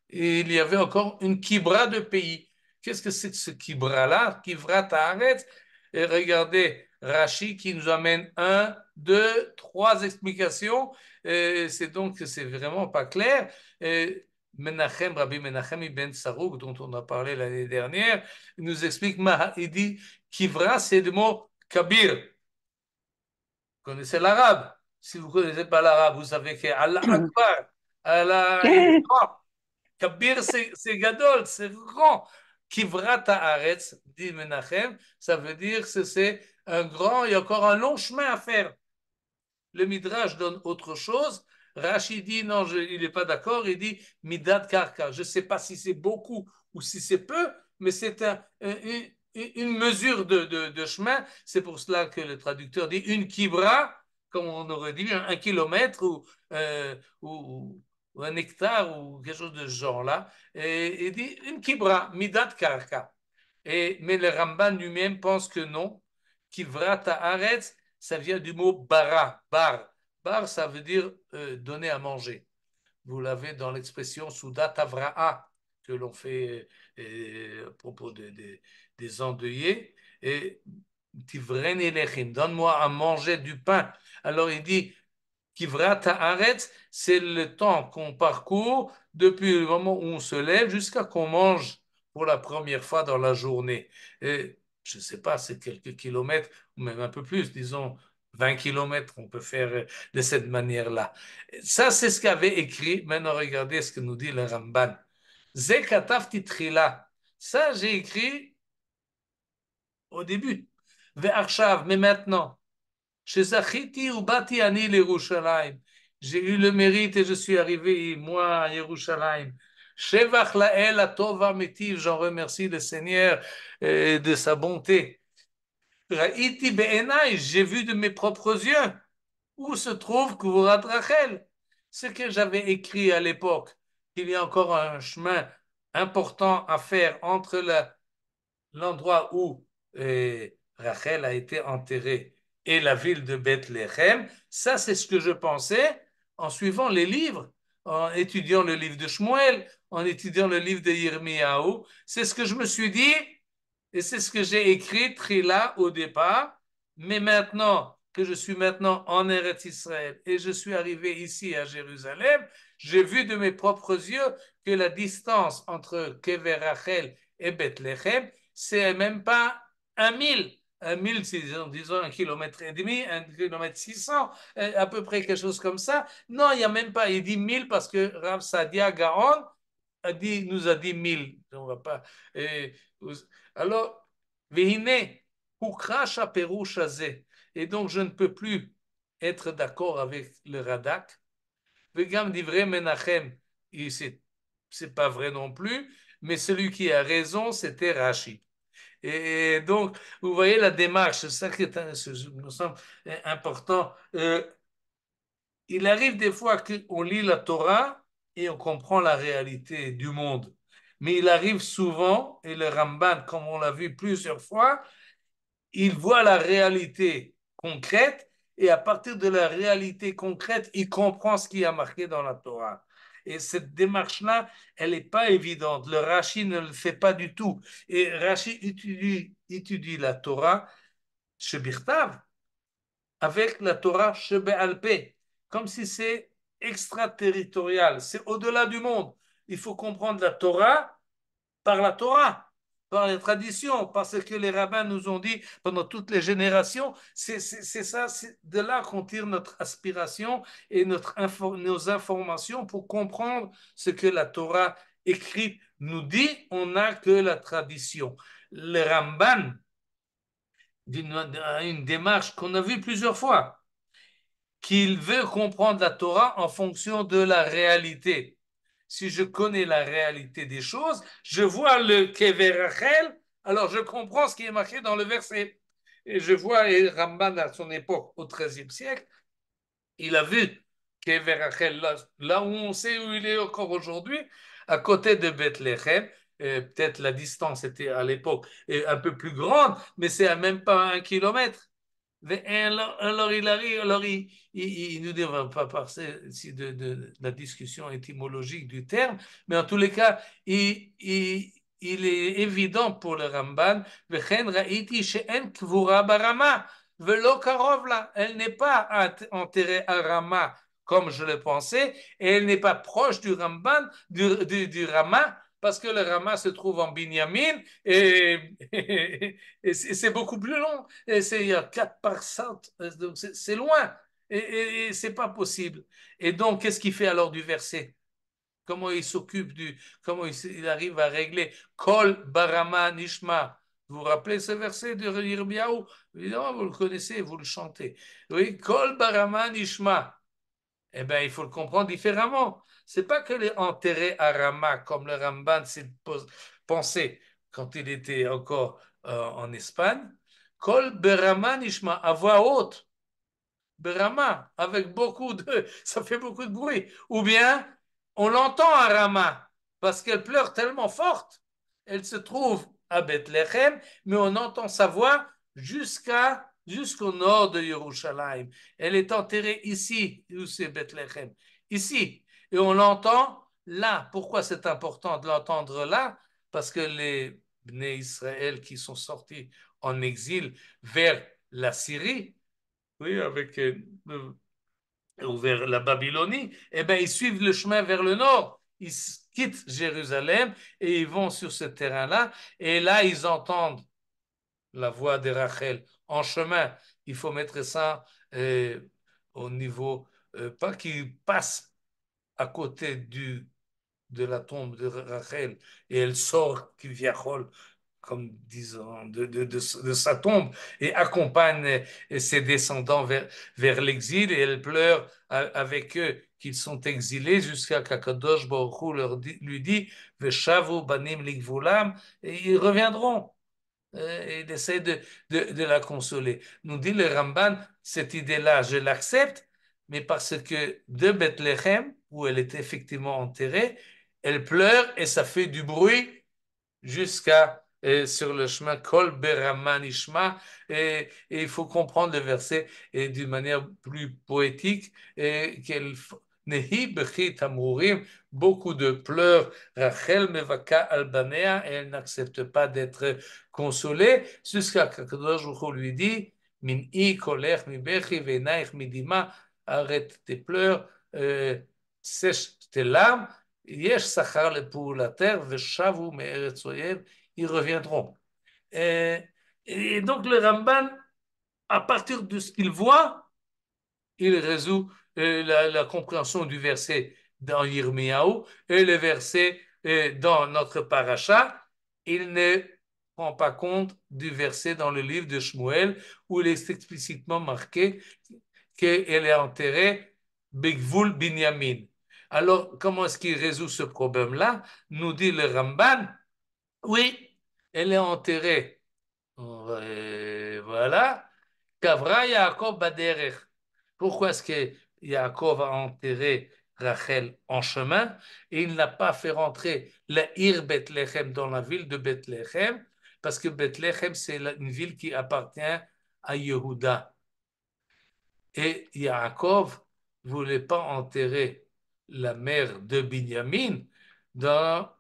Et il y avait encore une kibra de pays. Qu'est-ce que c'est que ce kibra-là? Kivrat haaretz. Et regardez, Rashi qui nous amène un, deux, trois explications. C'est donc que c'est vraiment pas clair. Rabbi Menachem Ibn Sarouk, dont on a parlé l'année dernière, il nous explique, il dit Kivra, c'est le mot kabir. Vous connaissez l'arabe. Si vous ne connaissez pas l'arabe, vous savez que Allah Akbar, Allah, il est grand. Kabir, c'est gadol, c'est grand. Kivra ta'aretz, dit Menachem, ça veut dire que c'est un grand, il y a encore un long chemin à faire. Le Midrash donne autre chose. Rashi dit non, il n'est pas d'accord. Il dit Midat Karka. Je ne sais pas si c'est beaucoup ou si c'est peu, mais c'est une mesure de chemin. C'est pour cela que le traducteur dit une kibra, comme on aurait dit, un kilomètre ou un hectare ou quelque chose de ce genre-là. Et il dit une kibra, Midat Karka. Mais le Ramban lui-même pense que non. Kivra ta'aretz, ça vient du mot bara, bar. Bar, ça veut dire donner à manger. Vous l'avez dans l'expression Souda Tavra'a, que l'on fait à propos des endeuillés. Et Tivren Elechem, donne-moi à manger du pain. Alors il dit Kivra Ta'aretz, c'est le temps qu'on parcourt depuis le moment où on se lève jusqu'à qu'on mange pour la première fois dans la journée. Et je ne sais pas, c'est quelques kilomètres, ou même un peu plus, disons 20 kilomètres, on peut faire de cette manière-là. Ça, c'est ce qu'avait écrit. Maintenant, regardez ce que nous dit le Ramban. Zekataf titrila. Ça, j'ai écrit au début. Ve'arshav, mais maintenant. Chez Zachiti ou Bati Ani l'Yerushalayim. J'ai eu le mérite et je suis arrivé, moi, à Yerushalayim. Shevach Lael Atova Metiv, j'en remercie le Seigneur de sa bonté. Raïti Be'enai, j'ai vu de mes propres yeux où se trouve Kvurat Rachel. Ce que j'avais écrit à l'époque, qu'il y a encore un chemin important à faire entre l'endroit où Rachel a été enterrée et la ville de Bethléem. Ça, c'est ce que je pensais en suivant les livres, en étudiant le livre de Shmuel, en étudiant le livre de Yirmiyahu. C'est ce que je me suis dit et c'est ce que j'ai écrit, Trila, au départ. Mais maintenant que je suis maintenant en Eretz Israël et je suis arrivé ici à Jérusalem, j'ai vu de mes propres yeux que la distance entre Kever Rachel et Bethléem, c'est même pas 1 000. 1 000, c'est disons 1,5 km, 1,6 km, à peu près quelque chose comme ça. Non, il n'y a même pas. Il dit 1 000 parce que Rav Sadia Gaon nous a dit 1 000. On va pas. Alors, Vehine, Hukrash Perouch Azeh. Et donc, je ne peux plus être d'accord avec le Radak. Vegam divrei Menachem, c'est pas vrai non plus, mais celui qui a raison, c'était Rashi. Et donc, vous voyez la démarche, c'est ça qui me semble important. Il arrive des fois qu'on lit la Torah et on comprend la réalité du monde. Mais il arrive souvent, et le Ramban, comme on l'a vu plusieurs fois, il voit la réalité concrète et à partir de la réalité concrète, il comprend ce qui a marqué dans la Torah. Et cette démarche-là, elle n'est pas évidente. Le Rashi ne le fait pas du tout. Et Rashi étudie la Torah chez Birtav avec la Torah chez Be'alpé, comme si c'est extraterritorial, c'est au-delà du monde. Il faut comprendre la Torah par la Torah, par les traditions, parce que les rabbins nous ont dit pendant toutes les générations, c'est ça, c'est de là qu'on tire notre aspiration et nos informations pour comprendre ce que la Torah écrite nous dit, on n'a que la tradition. Le Ramban, une démarche qu'on a vue plusieurs fois, qu'il veut comprendre la Torah en fonction de la réalité. Si je connais la réalité des choses, je vois le Kever Rachel, alors je comprends ce qui est marqué dans le verset. Et je vois, et Ramban à son époque, au XIIIe siècle, il a vu Kever Rachel, là où on sait où il est encore aujourd'hui, à côté de Bethléem. Peut-être la distance était à l'époque un peu plus grande, mais c'est à même pas 1 kilomètre. Alors, il arrive, alors il nous dit, on ne va pas passer ici de la discussion étymologique du terme, mais en tous les cas, il est évident pour le Ramban, elle n'est pas enterrée à Rama comme je le pensais, et elle n'est pas proche du Ramban, du Rama, parce que le Rama se trouve en Binyamin et c'est beaucoup plus long. Et il y a 4 par 100, donc c'est loin et c'est pas possible. Et donc, qu'est-ce qu'il fait alors du verset? Comment il s'occupe comment il arrive à régler Kol Barama Nishma. Vous vous rappelez ce verset de Yirmiyahu? Évidemment, vous le connaissez, vous le chantez. Oui, Kol Barama Nishma. Eh bien, il faut le comprendre différemment. C'est pas qu'elle est enterrée à Rama, comme le Ramban s'est pensé quand il était encore en Espagne. Kol Barama Nishma, à voix haute. Rama, avec ça fait beaucoup de bruit. Ou bien, on l'entend à Rama, parce qu'elle pleure tellement forte. Elle se trouve à Bethléem, mais on entend sa voix jusqu'au nord de Jérusalem. Elle est enterrée ici, où c'est Bethléem, ici. Et on l'entend là. Pourquoi c'est important de l'entendre là? Parce que les Bnei Israël qui sont sortis en exil vers la Syrie, oui, avec ou vers la Babylonie, eh bien, ils suivent le chemin vers le nord. Ils quittent Jérusalem et ils vont sur ce terrain-là. Et là, ils entendent la voix de Rachel en chemin. Il faut mettre ça au niveau, pas qu'ils passent à côté de la tombe de Rachel et elle sort Kivyachol comme disons, de sa tombe et accompagne ses descendants vers l'exil et elle pleure avec eux qu'ils sont exilés jusqu'à qu'Akadosh Baruch Hu lui dit Veshavu banim ligvulam et ils reviendront. Et il essaie de la consoler. Nous dit le Ramban, cette idée-là, je l'accepte, mais parce que de Bethléem, où elle est effectivement enterrée, elle pleure et ça fait du bruit jusqu'à sur le chemin Kol Berama Nishma et il faut comprendre le verset d'une manière plus poétique qu'elle Nehi Bechi Tamurim, beaucoup de pleurs, Rachel Mevaka Albanea, et elle n'accepte pas d'être consolée, jusqu'à Kadosh lui dit Min'i kolech mi bechi venaich midima, arrête tes pleurs, sèche tes larmes, Yesh Sachar le pour la terre, Veshavu Me'eretz Oyev, ils reviendront. Et donc le Ramban, à partir de ce qu'il voit, il résout la compréhension du verset dans Yirmiyahu et le verset dans notre paracha. Il ne prend pas compte du verset dans le livre de Shmuel où il est explicitement marqué qu'elle est enterrée Begvul Binyamin. Alors, comment est-ce qu'il résout ce problème-là? Nous dit le Ramban, oui, elle est enterrée. Voilà. Kavra Yaakov Baderech. Pourquoi est-ce que Yaakov a enterré Rachel en chemin et il n'a pas fait rentrer la Ir Bethléem dans la ville de Bethléem? Parce que Bethléem, c'est une ville qui appartient à Yehuda. Et Yaakov ne voulait pas enterrer la mère de Binyamin dans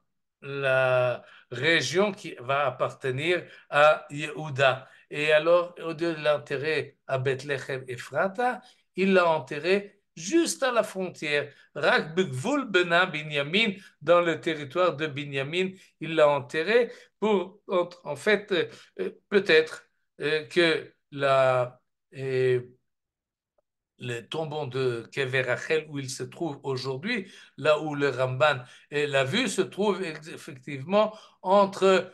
la région qui va appartenir à Yehuda. Et alors, au lieu de l'enterrer à Bethléem Ephrata, il l'a enterré juste à la frontière. Rak Bigvul Bena Binyamin, dans le territoire de Binyamin, il l'a enterré pour, en fait, peut-être que le tombeau de Kever Rachel où il se trouve aujourd'hui, là où le Ramban l'a vu, se trouve effectivement entre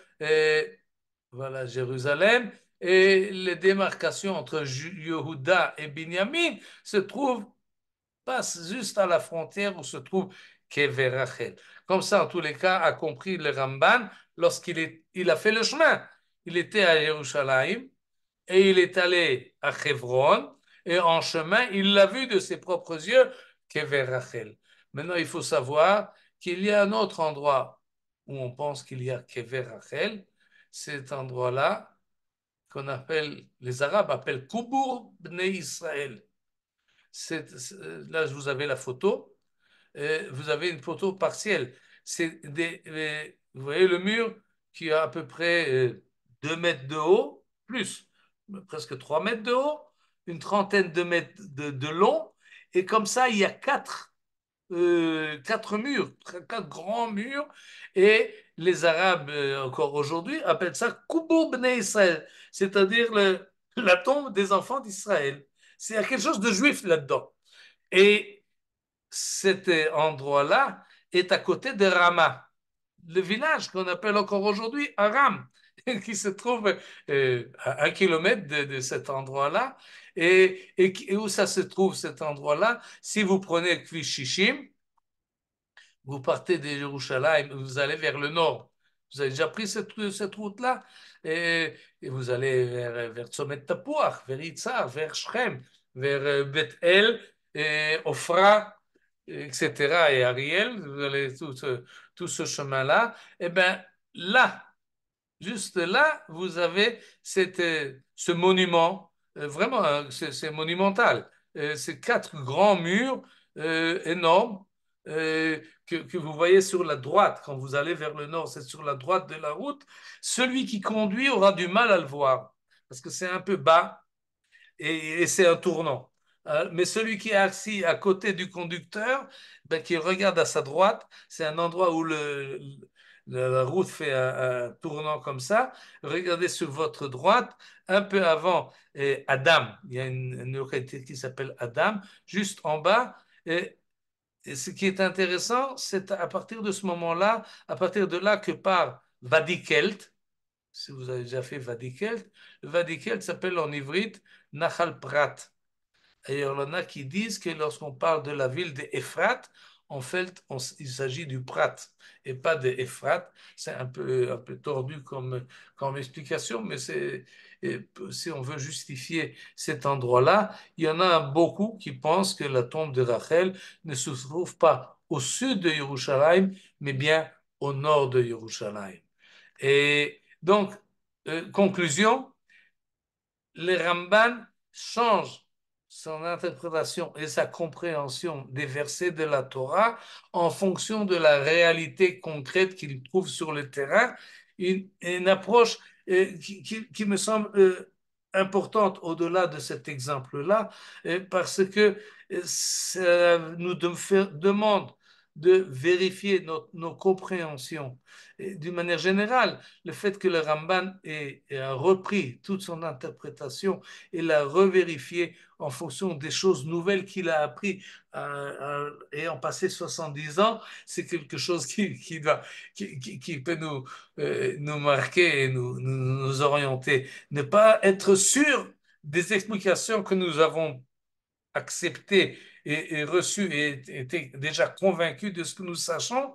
voilà, Jérusalem et les démarcations entre Yehuda et Binyamin se trouvent passe juste à la frontière où se trouve Kever Rachel. Comme ça, en tous les cas, a compris le Ramban il a fait le chemin. Il était à Jérusalem et il est allé à Hebron et en chemin, il l'a vu de ses propres yeux, Kever Rachel. Maintenant, il faut savoir qu'il y a un autre endroit où on pense qu'il y a Kever Rachel. Cet endroit-là, les Arabes appellent Kubour Bnei Israël. Là, vous avez la photo. Vous avez une photo partielle. Vous voyez le mur qui a à peu près 2 mètres de haut, plus, presque 3 mètres de haut, une trentaine de mètres de long. Et comme ça, il y a 4 quatre murs, quatre grands murs, et les Arabes, encore aujourd'hui, appellent ça Kubour Bnei Israël, c'est-à-dire la tombe des enfants d'Israël. C'est quelque chose de juif là-dedans. Et cet endroit-là est à côté de Rama, le village qu'on appelle encore aujourd'hui Aram, qui se trouve à 1 kilomètre de cet endroit-là. Et où ça se trouve, cet endroit-là? Si vous prenez le Shishim, vous partez de Jérusalem, vous allez vers le nord. Vous avez déjà pris cette route-là et vous allez vers Tzomet Tapouach, vers Itzar, vers Shrem, vers Beth El, et Ofra, etc. et Ariel, vous allez tout ce chemin-là. Et bien là, juste là, vous avez ce monument, vraiment, c'est monumental. Ces quatre grands murs énormes que vous voyez sur la droite. Quand vous allez vers le nord, c'est sur la droite de la route. Celui qui conduit aura du mal à le voir parce que c'est un peu bas et c'est un tournant. Mais celui qui est assis à côté du conducteur, ben, qui regarde à sa droite, c'est un endroit où la route fait un tournant comme ça. Regardez sur votre droite, un peu avant Adam, il y a une localité qui s'appelle Adam, juste en bas. Et ce qui est intéressant, c'est à partir de ce moment-là, à partir de là que part Vadikelt, si vous avez déjà fait Vadikelt, le Vadikelt s'appelle en ivrite Nahal Prat. Et il y en a qui disent que lorsqu'on parle de la ville d'Ephrat, en fait, il s'agit du Prat et pas d'Ephrat. C'est un peu tordu comme explication, mais si on veut justifier cet endroit-là, il y en a beaucoup qui pensent que la tombe de Rachel ne se trouve pas au sud de Yerushalayim, mais bien au nord de Yerushalayim. Et donc, conclusion, le Ramban change son interprétation et sa compréhension des versets de la Torah en fonction de la réalité concrète qu'il trouve sur le terrain, une approche qui me semble importante au-delà de cet exemple-là, parce que ça nous demande de vérifier nos compréhensions. D'une manière générale, le fait que le Ramban ait repris toute son interprétation et l'a revérifiée en fonction des choses nouvelles qu'il a appris ayant passé 70 ans, c'est quelque chose qui peut nous marquer et nous orienter. Ne pas être sûr des explications que nous avons acceptées et reçues et été déjà convaincus de ce que nous sachons,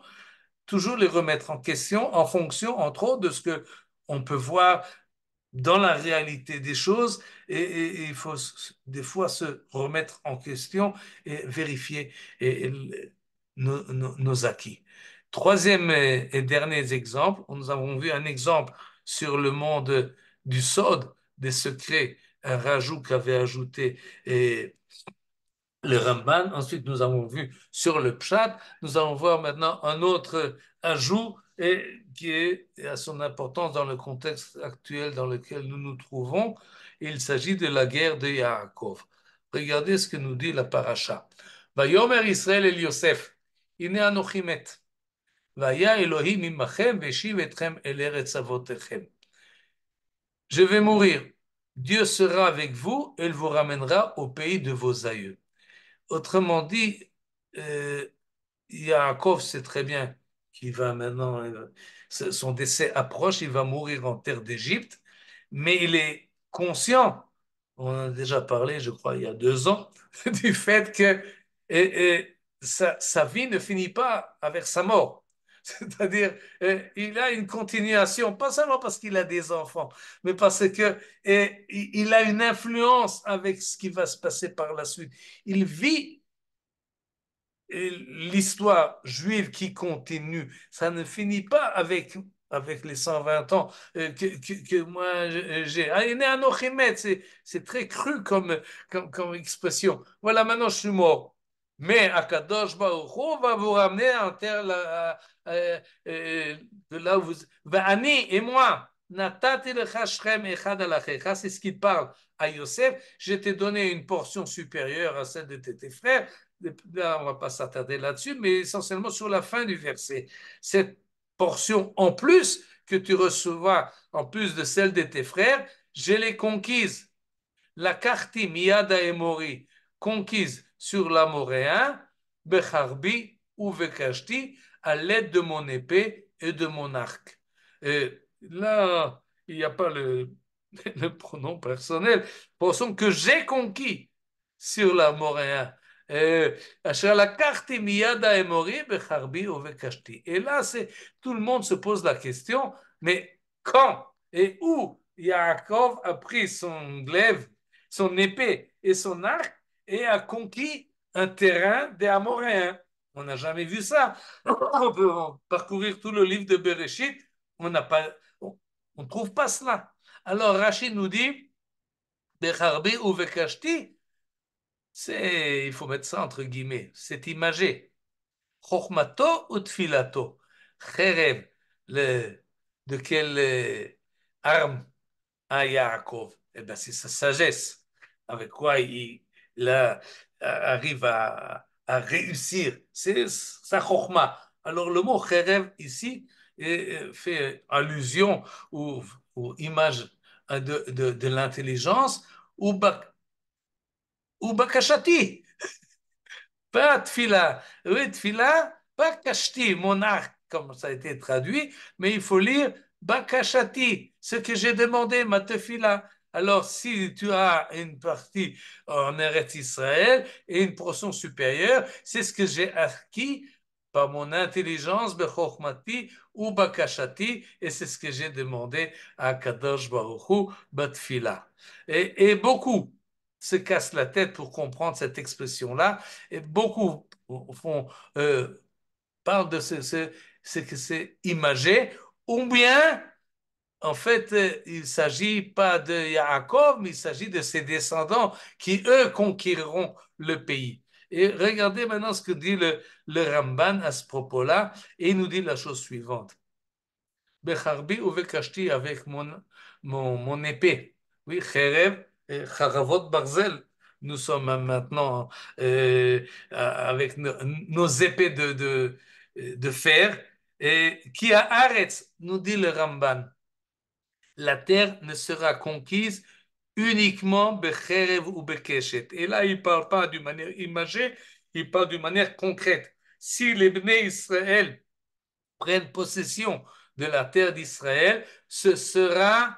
toujours les remettre en question en fonction, entre autres, de ce que on peut voir dans la réalité des choses et il faut des fois se remettre en question et vérifier nos acquis. Troisième et dernier exemple, nous avons vu un exemple sur le monde du Sod, des secrets, un rajout qu'avait ajouté le Ramban. Ensuite, nous avons vu sur le Pshat. Nous allons voir maintenant un autre ajout qui est à son importance dans le contexte actuel dans lequel nous nous trouvons. Il s'agit de la guerre de Yaakov. Regardez ce que nous dit la paracha. Vayomer Israël el Yosef, Ine anochi met. Vaya Elohim imachem veshiv etchem el eretz avotechem. Je vais mourir. Dieu sera avec vous et il vous ramènera au pays de vos aïeux. Autrement dit, Yaakov sait très bien qu'il va maintenant, son décès approche, il va mourir en terre d'Égypte, mais il est conscient, on en a déjà parlé, je crois, il y a 2 ans, du fait que sa vie ne finit pas avec sa mort. C'est-à-dire, il a une continuation, pas seulement parce qu'il a des enfants, mais parce que il a une influence avec ce qui va se passer par la suite. Il vit l'histoire juive qui continue. Ça ne finit pas avec les 120 ans que moi j'ai. C'est très cru comme expression. Voilà, maintenant je suis mort. Mais Akadosh Baruch Hu va vous ramener en terre de là où vous... Ani et moi, Natati lecha Shrem echad alachecha, c'est ce qu'il parle à Yosef. Je t'ai donné une portion supérieure à celle de tes frères. là, on ne va pas s'attarder là-dessus, mais essentiellement sur la fin du verset. Cette portion en plus que tu recevras, en plus de celle de tes frères, je l'ai conquise. La karti miyada emori, conquise sur l'Amoréen, becharbi ou vekashti, à l'aide de mon épée et de mon arc. Et là, il n'y a pas le pronom personnel. Pensons que j'ai conquis sur l'Amoréen. Asher לקחתי מיד האמורי בחרבי ובקשתי. Et là, tout le monde se pose la question, mais quand et où Yaakov a pris son glaive, son épée et son arc et a conquis un terrain des Amoréens? On n'a jamais vu ça. On peut parcourir tout le livre de Bereshit, on n'a pas, on ne trouve pas cela. Alors Rachid nous dit, Becharbi ou Vekashti, il faut mettre ça entre guillemets, c'est imagé. Chochmato ou tfilato. Cherev, de quelle arme a Yaakov? Eh bien, c'est sa sagesse. Avec quoi il arrive réussir. C'est sa chokhma. Alors, le mot cherev ici fait allusion ou image de l'intelligence ou bakashati. Pas tfila. Oui, tfila, pas kashti, mon arc, comme ça a été traduit, mais il faut lire bakashati, ce que j'ai demandé, ma tefila. Alors, si tu as une partie en Eretz Israël et une portion supérieure, c'est ce que j'ai acquis par mon intelligence, bechormati ou bakashati, et c'est ce que j'ai demandé à Kadosh Baruch Hu, batfila. Et beaucoup se cassent la tête pour comprendre cette expression-là, et beaucoup font, parlent de ce que c'est imagé, ou bien, en fait, il ne s'agit pas de Yaakov, mais il s'agit de ses descendants qui, eux, conquériront le pays. Et regardez maintenant ce que dit le Ramban à ce propos-là, et il nous dit la chose suivante. Becharbi ou Vekashti avec mon épée. Oui, Cherev, Charavot Barzel. Nous sommes maintenant avec nos épées de fer. Et qui a Aretz, nous dit le Ramban. La terre ne sera conquise uniquement Becherev ou Bekeshet. Et là, il ne parle pas d'une manière imagée, il parle d'une manière concrète. Si les Bnei Israël prennent possession de la terre d'Israël, ce sera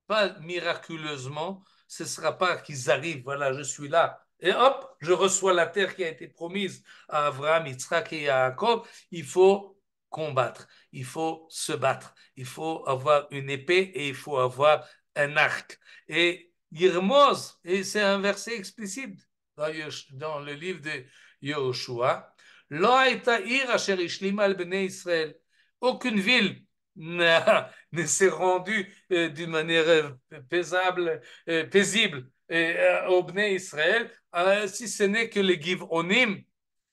pas miraculeusement, ce ne sera pas qu'ils arrivent, voilà, je suis là, et hop, je reçois la terre qui a été promise à Abraham, Yitzhak et à Jacob. Il faut combattre, il faut se battre, il faut avoir une épée et il faut avoir un arc. Et Yirmoz, et c'est un verset explicite dans le livre de Yahushua, Lo haïta ir asher ishlima al bnei Israël. Aucune ville ne s'est rendue d'une manière paisible au Bnei Israël, si ce n'est que les Giv'onim,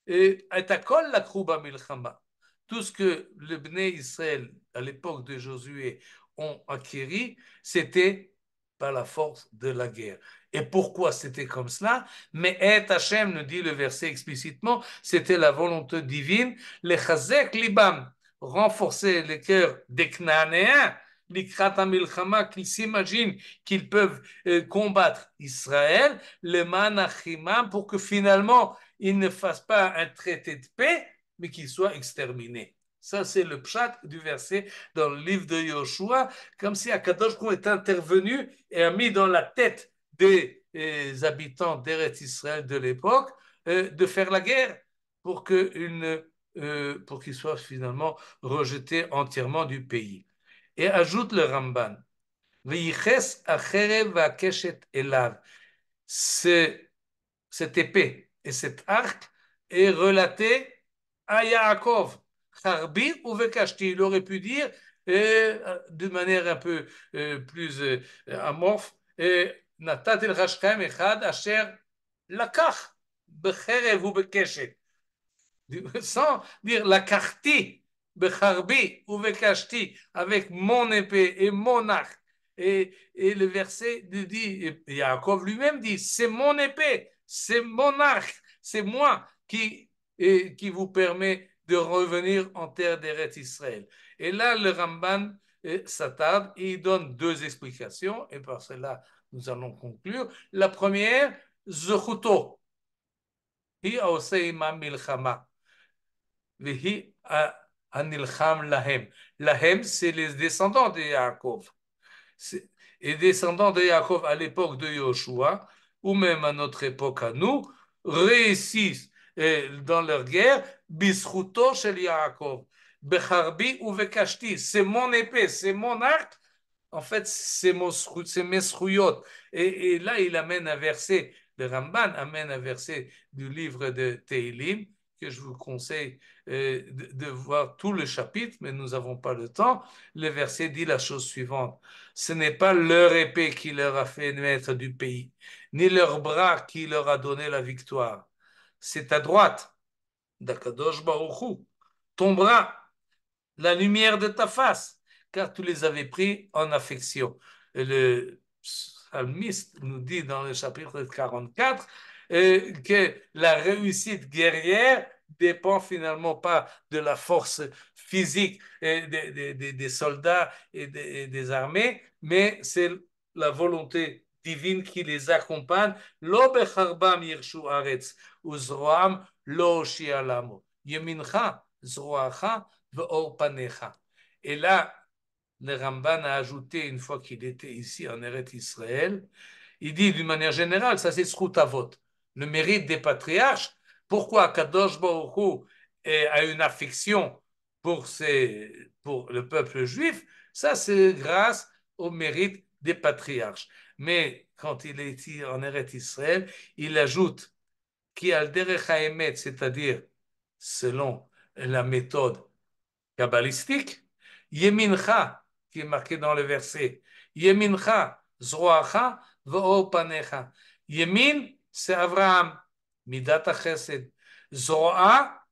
et Atakol la Kruba Milchama. Tout ce que le Bnei Israël, à l'époque de Josué, ont acquis, c'était par la force de la guerre. Et pourquoi c'était comme cela? Mais Et Hashem nous dit le verset explicitement, c'était la volonté divine, les Chazek Libam, renforcer le cœur des Cananéens, l'Ikrat Milchama, qu'ils s'imaginent qu'ils peuvent combattre Israël, le Manachimam, pour que finalement ils ne fassent pas un traité de paix, mais qu'ils soient exterminés. Ça, c'est le pshat du verset dans le livre de Yoshua, comme si Akadosh Baruch est intervenu et a mis dans la tête des habitants d'Eretz Israël de l'époque de faire la guerre pour pour qu'ils soient finalement rejetés entièrement du pays. Et ajoute le Ramban, V'yiches acherev va'keshet elav. Cette épée et cet arc est relaté à Yaakov. Harbi ou Vekashti, il aurait pu dire de manière un peu plus amorphe, Natat el Rashkaim Echad Asher Lakach Becherev ou Bekeshet. Sans dire la karti, becharbi ou bekashti, avec mon épée et mon arc. Et le verset dit, et Yaakov lui-même dit, c'est mon épée, c'est mon arc, c'est moi qui vous permet de revenir en terre d'Eretz Israël. Et là, le Ramban s'attarde et il donne deux explications, et par cela, nous allons conclure. La première, Zechuto. Hi aose imam milchama. Vehi anilcham lahem. Lahem, c'est les descendants de Yaakov. Et descendants de Yaakov à l'époque de Yoshua, ou même à notre époque à nous, réussissent dans leur guerre, bisruto shel Yaakov, becharbi ou vekashti, c'est mon épée, c'est mon arc, en fait, c'est mes srouillottes. Et là, il amène un verset, le Ramban amène un verset du livre de Teilim, que je vous conseille de voir tout le chapitre, mais nous n'avons pas le temps. Le verset dit la chose suivante. Ce n'est pas leur épée qui leur a fait naître du pays, ni leur bras qui leur a donné la victoire. C'est ta droite, d'Akadosh Baruch Hu, ton bras, la lumière de ta face, car tu les avais pris en affection. Et le psalmiste nous dit dans le chapitre 44 que la réussite guerrière dépend finalement pas de la force physique des soldats et des armées, mais c'est la volonté divine qui les accompagne. Lo becharbam yirshu aretz, uzroam lo shialamo. Yemincha, zroacha, et là, le Ramban a ajouté, une fois qu'il était ici en Eretz Israël, il dit d'une manière générale, ça c'est Sroutavot, le mérite des patriarches. Pourquoi Kadosh Baruch Hu a une affection pour le peuple juif? Ça c'est grâce au mérite des patriarches. Mais quand il est ici en Eretz Israël, il ajoute qui al derech haemet, c'est-à-dire selon la méthode kabbalistique, Yemincha, qui est marqué dans le verset, Yemincha, Zroacha, Ve'or Panecha. Yemin, c'est Abraham, Midat HaChesed. Zroa,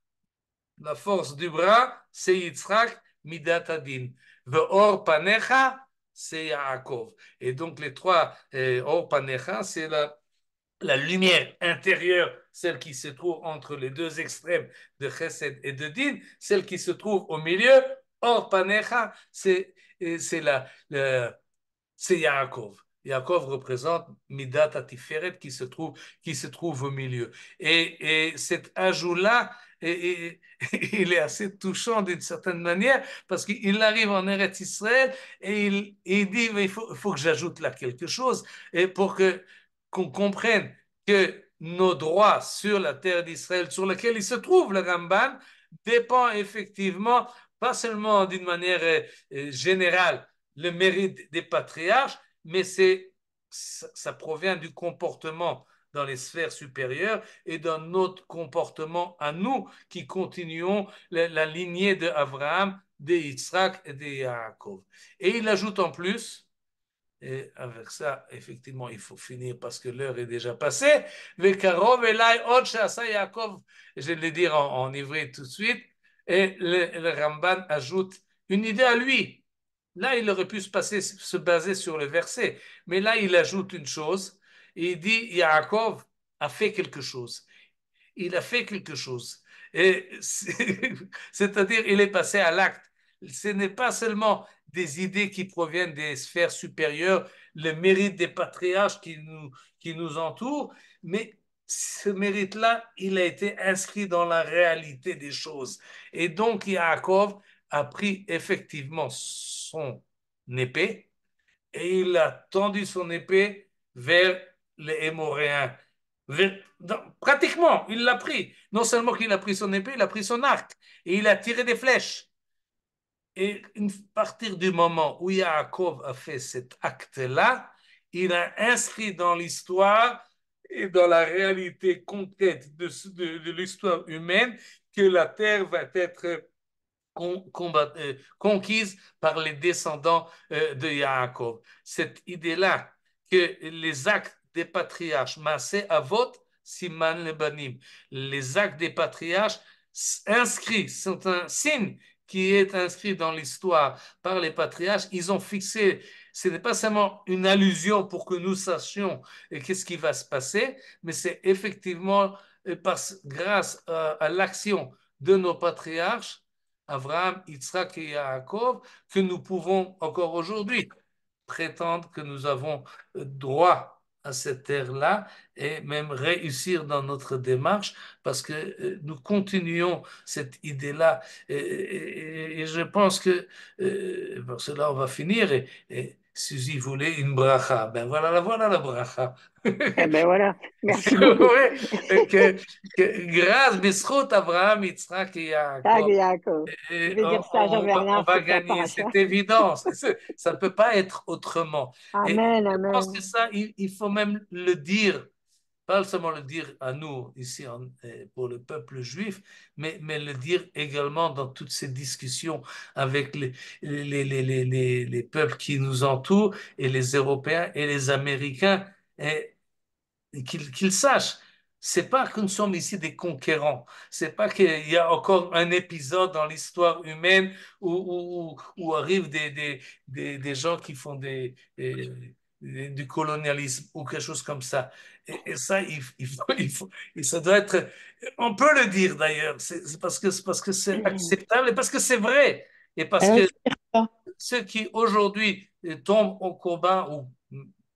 la force du bras, c'est Yitzhak, Midat Adin. Ve'or Panecha, c'est Yaakov. Et donc les trois, Or Panecha, c'est la lumière intérieure, celle qui se trouve entre les deux extrêmes de Chesed et de Din, celle qui se trouve au milieu, Or Panecha, c'est Yaakov. Yaakov représente Midat Atiferet qui se trouve au milieu. Et cet ajout-là, il est assez touchant d'une certaine manière parce qu'il arrive en Eretz Israël et il dit mais il faut que j'ajoute là quelque chose et pour qu'on comprenne que nos droits sur la terre d'Israël, sur laquelle il se trouve le Ramban, dépend effectivement pas seulement d'une manière générale le mérite des patriarches, mais ça provient du comportement dans les sphères supérieures et d'un notre comportement à nous qui continuons la lignée d'Abraham, de Yitzhak et de Yaakov. Et il ajoute en plus, et avec ça, effectivement, il faut finir parce que l'heure est déjà passée. Vekarov elai od she'asa Yaakov, je vais le dire en hébreu tout de suite, et le Ramban ajoute une idée à lui. Là, il aurait pu se baser sur le verset, mais là, il ajoute une chose, et il dit, Yaakov a fait quelque chose. Il a fait quelque chose. C'est-à-dire, il est passé à l'acte. Ce n'est pas seulement des idées qui proviennent des sphères supérieures, le mérite des patriarches qui nous entourent, mais ce mérite-là, il a été inscrit dans la réalité des choses. Et donc, Yaakov a pris effectivement son épée et il a tendu son épée vers les Hémoréens. Pratiquement, il l'a pris. Non seulement qu'il a pris son épée, il a pris son arc et il a tiré des flèches. Et à partir du moment où Yaakov a fait cet acte-là, il a inscrit dans l'histoire et dans la réalité concrète de l'histoire humaine que la terre va être conquise par les descendants de Yaakov. Cette idée-là que les actes des patriarches, Maaseh Avot, Siman Lebanim, les actes des patriarches inscrits, c'est un signe qui est inscrit dans l'histoire par les patriarches, ils ont fixé, ce n'est pas seulement une allusion pour que nous sachions qu'est-ce qui va se passer, mais c'est effectivement grâce à l'action de nos patriarches, Abraham, Yitzhak et Yaakov, que nous pouvons encore aujourd'hui prétendre que nous avons droit à cette terre-là et même réussir dans notre démarche parce que nous continuons cette idée-là et je pense que par cela on va finir et Suzy voulait une bracha. Ben voilà la bracha. Eh ben voilà, merci beaucoup. Oui, que, grâce, Bisrout, Abraham, Yitzhak et Tag Yaakov, Yaakov. Je et vais dire ça à on Jean-Bernard, va c'est ta gagner, paracha. c'est évident. Ça ne peut pas être autrement. Et Amen, je pense que amen. ça, il faut même le dire, pas seulement le dire à nous, ici, pour le peuple juif, mais le dire également dans toutes ces discussions avec les peuples qui nous entourent, et les Européens et les Américains. Et qu'ils sachent, c'est pas que nous sommes ici des conquérants, c'est pas qu'il y a encore un épisode dans l'histoire humaine où arrivent des gens qui font du colonialisme ou quelque chose comme ça. Et ça, ça doit être, on peut le dire d'ailleurs, c'est parce que c'est acceptable et parce que c'est vrai et parce Ah oui, que c'est ça. ceux qui aujourd'hui tombent au combat, ou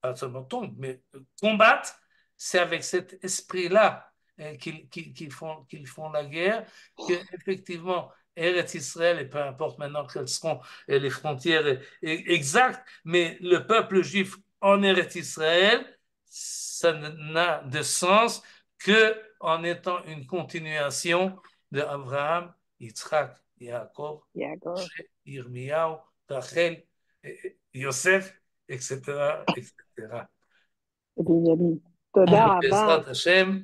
pas seulement tombent, mais combattent, c'est avec cet esprit-là qu'ils font la guerre, que effectivement, Eretz Israël, et peu importe maintenant quelles seront les frontières exactes, mais le peuple juif en Eretz Israël, ça n'a de sens que en étant une continuation de Abraham, Yitzhak, Yaakov, Yaakov. Moshe, Yirmiyahu, Rachel, Yosef, etc., etc. Binyamin. Toda Rabba, בעזרת השם,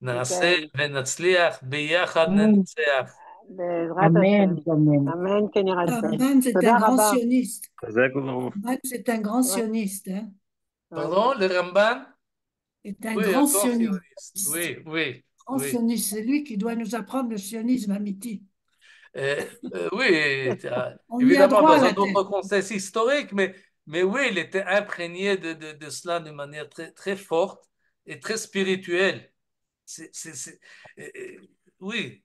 נעשה Michael. ונצליח, ביחד Amen. ננצח. Bezrat Amen. Hashem. Amen. Amen, Kenny Rachel. Ramban, c'est un Toda grand Rabba. sioniste. Exactement. Ramban, c'est un grand Ouais, sioniste, hein. ouais. Pardon, le Ramban? C'est un Oui, un grand grand sioniste. sioniste. Oui, oui, Grand oui. sioniste, c'est lui qui doit nous apprendre le sionisme amiti. Oui, On y a évidemment droit à dans un la terre. autre contexte historique, mais oui, il était imprégné de cela d'une manière très, très forte et très spirituelle. Euh, euh, oui,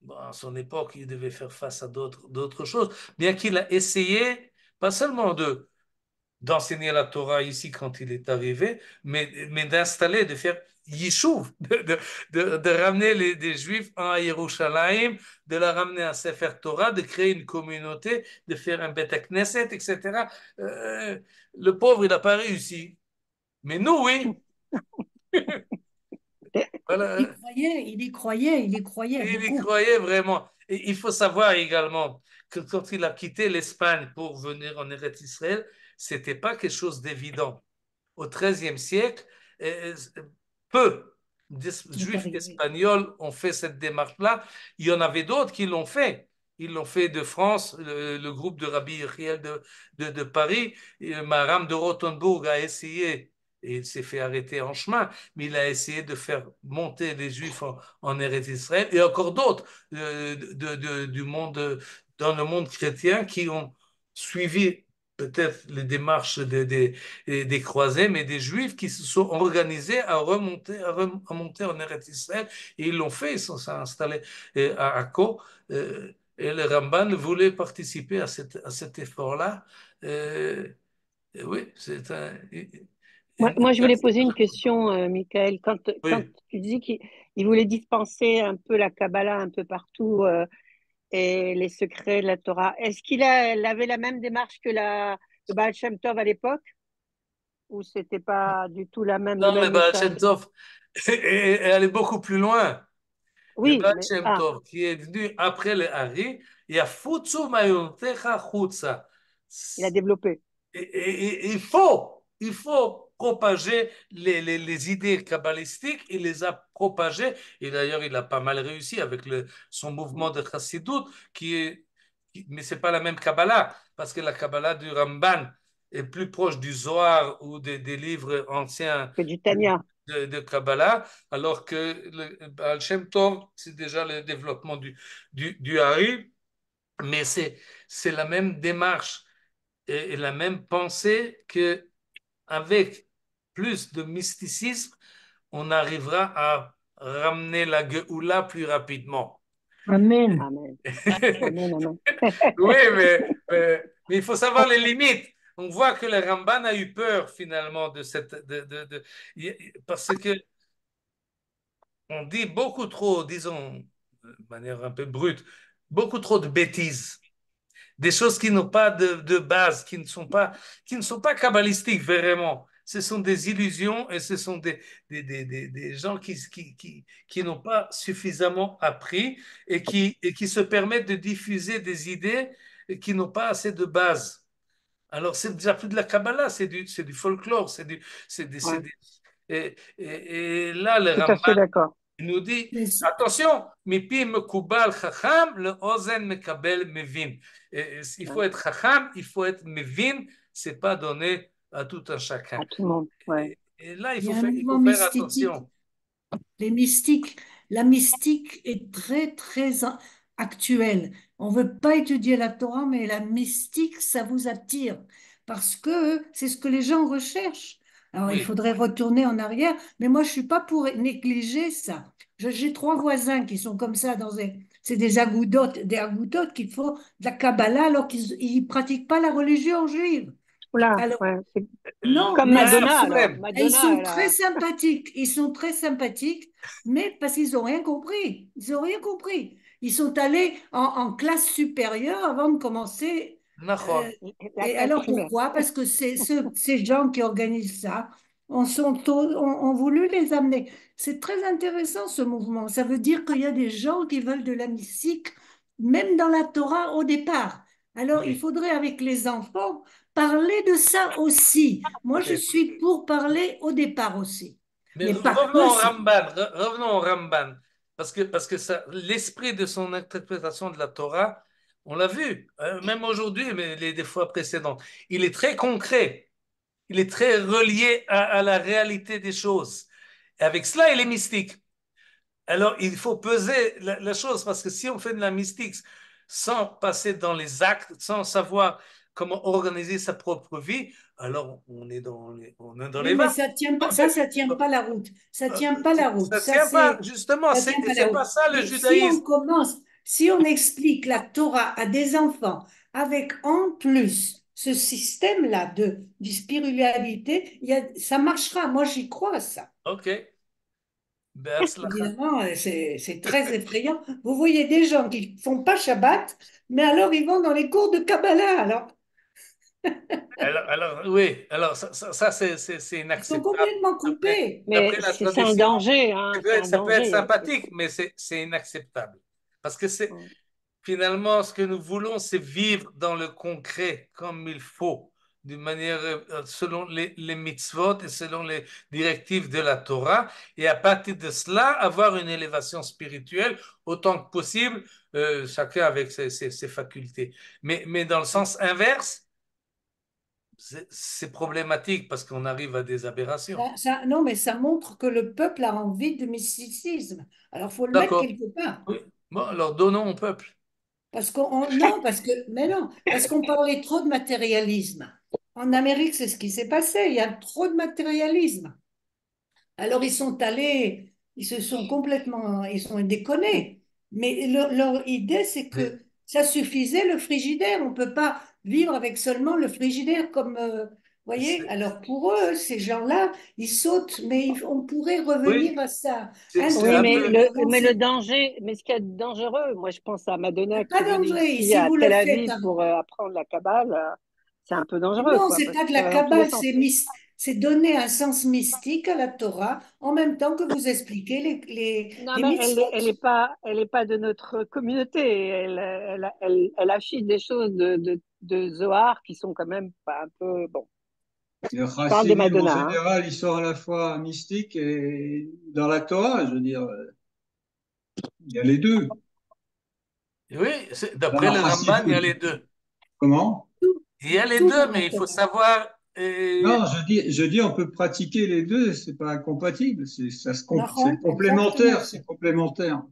bon, à son époque, il devait faire face à d'autres choses, bien qu'il a essayé, pas seulement d'enseigner la Torah ici quand il est arrivé, mais d'installer, de faire Yishuv, de ramener des Juifs en Yerushalayim, de la ramener à Sefer Torah, de créer une communauté, de faire un Beth Knesset, etc. Le pauvre, il n'a pas réussi. Mais nous, oui. Il y Voilà. croyait, il y croyait, il y croyait Il y beaucoup. croyait vraiment. Et il faut savoir également que quand il a quitté l'Espagne pour venir en Eretz Israël, c'était pas quelque chose d'évident. Au XIIIe siècle, euh, peu de C'est juifs arrivé. espagnols ont fait cette démarche-là. Il y en avait d'autres qui l'ont fait. Ils l'ont fait de France, le groupe de Rabbi Yechiel de Paris. Et Maharam de Rothenburg a essayé, et il s'est fait arrêter en chemin, mais il a essayé de faire monter les Juifs en Eretz Israël, et encore d'autres du monde, dans le monde chrétien qui ont suivi peut-être les démarches des croisés, mais des Juifs qui se sont organisés à monter en Eretz Israël, et ils l'ont fait, ils sont installés à Akko, et le Ramban voulait participer à cet effort-là. Euh, oui, c'est Moi, je voulais poser une question, Michael. Quand oui. tu dis qu'il voulait dispenser un peu la Kabbalah un peu partout et les secrets de la Torah, est-ce elle avait la même démarche que le Baal Shem Tov à l'époque ou c'était pas du tout le Non, le même Baal message? Shem Tov est allé beaucoup plus loin. Le Oui, Baal mais Shem Tov, qui est venu après le Hari, il y a Futsu Mayontecha Chutza. il a développé. Il faut propager les idées kabbalistiques. Il les a propagées. Et d'ailleurs, il a pas mal réussi avec son mouvement de Chassidut, mais c'est pas la même Kabbalah, parce que la Kabbalah du Ramban est plus proche du Zohar ou des livres anciens Que du Tanya. de Kabbalah, alors que le Baal Shem Tov, c'est déjà le développement du Hari, mais c'est la même démarche et la même pensée que avec plus de mysticisme, on arrivera à ramener la Géoula plus rapidement. Amen. Amen. Amen, amen. Oui, mais il faut savoir les limites. On voit que le Ramban a eu peur finalement de cette, parce que on dit beaucoup trop, disons, de manière un peu brute, beaucoup trop de bêtises, des choses qui n'ont pas de base, qui ne sont pas kabbalistiques vraiment. Ce sont des illusions et ce sont des gens qui n'ont pas suffisamment appris et qui se permettent de diffuser des idées qui n'ont pas assez de base. Alors, c'est déjà plus de la Kabbalah, c'est du folklore, Ouais, et là, le tout à Ramban fait d'accord. il nous dit, Mais attention, mipi mekubal chacham, le ozen mekabel mevin. Il faut Ouais, être chacham, il faut être mevin, c'est pas donné à tout un chacun. à tout le monde. Ouais. Et là, il y a un il mouvement faut faire mystique. attention. Les mystiques, la mystique est très, très actuelle. On ne veut pas étudier la Torah, mais la mystique, ça vous attire parce que c'est ce que les gens recherchent. Alors, il Oui, faudrait retourner en arrière, mais moi, je ne suis pas pour négliger ça. J'ai trois voisins qui sont comme ça, c'est des agoudotes qui font de la Kabbalah alors qu'ils ne pratiquent pas la religion juive. Oula, Alors, ouais, c'est non, comme mais là, Madonna alors. Frem, et ils Madonna, sont elle très a. sympathiques. Ils sont très sympathiques, mais parce qu'ils n'ont rien compris. Ils n'ont rien compris. Ils sont allés en classe supérieure avant de commencer. euh, Nahon. La et classe alors primaire. pourquoi? Parce que ces gens qui organisent ça ont voulu les amener. C'est très intéressant ce mouvement. Ça veut dire qu'il y a des gens qui veulent de la mystique, même dans la Torah au départ. Alors il Oui, faudrait avec les enfants parler de ça aussi. Moi, je oui. suis pour parler au départ aussi, Mais mais pas revenons que au ça. Ramban, revenons au Ramban, parce que ça, l'esprit de son interprétation de la Torah, on l'a vu, même aujourd'hui, mais des fois précédentes, il est très concret. Il est très relié à la réalité des choses. Et avec cela, il est mystique. Alors, il faut peser la chose, parce que si on fait de la mystique sans passer dans les actes, sans savoir comment organiser sa propre vie, alors on est dans Oui, les mais vapes. ça tient pas, ça tient pas la route. Ça tient pas la route. Ça ne tient pas, justement, Ça tient pas la c'est pas route. ça le Mais si on judaïsme. commence, si on explique la Torah à des enfants avec en plus ce système-là de spiritualité, ça marchera. Moi, j'y crois à ça. OK. Be'atzlacha. Évidemment, c'est très effrayant. Vous voyez des gens qui font pas Shabbat, mais alors ils vont dans les cours de Kabbalah. Alors, Oui, alors ça, c'est ils sont inacceptable. complètement D'après, coupés. Mais d'après la c'est un tradition, danger, hein, c'est un ça peut être danger. sympathique, mais c'est inacceptable. Parce que finalement, ce que nous voulons, c'est vivre dans le concret comme il faut, d'une manière selon les mitzvot et selon les directives de la Torah, et à partir de cela, avoir une élévation spirituelle autant que possible, chacun avec ses facultés. Mais dans le sens inverse, c'est problématique parce qu'on arrive à des aberrations. Non, mais ça montre que le peuple a envie de mysticisme. Alors, faut le mettre D'accord. quelque part. Oui. Bon, alors donnons au peuple. Non, mais non, parce qu'on parlait trop de matérialisme. En Amérique, c'est ce qui s'est passé. Il y a trop de matérialisme. Alors, ils sont allés, ils se sont complètement, ils sont déconnés. Mais leur idée, c'est Mais que ça suffisait le frigidaire. On ne peut pas vivre avec seulement le frigidaire comme, voyez. c'est- Alors, pour eux, ces gens-là, ils sautent, mais on pourrait oui, revenir à ça. Oui, un mais peu. Introduire, le commencer. danger, mais ce qui est dangereux, moi je pense à Madonna Pas qui venait dangereux. ici Si à vous le Tel faites Aviv pour apprendre la Kabbale, c'est un peu dangereux, non, quoi, c'est parce pas que de la ça va dans tous les Kabbale, sens. c'est donner un sens mystique à la Torah en même temps que vous expliquez Non, les mais mitzvot. elle est pas de notre communauté. Elle affiche des choses de Zohar qui sont quand même pas un peu, bon. Le Je parle de chassidim, en Madonna, hein. général, ils sont à la fois mystiques et dans la Torah, je veux dire, il y a les deux. Oui, Dans d'après le le Ramban, il y a les chassidut. deux. Comment? Il y a les Tout dans deux, la mais il faut Torah. savoir. Non, je dis, on peut pratiquer les deux, c'est pas incompatible, c'est Nahon, complémentaire, exactement ça. c'est complémentaire.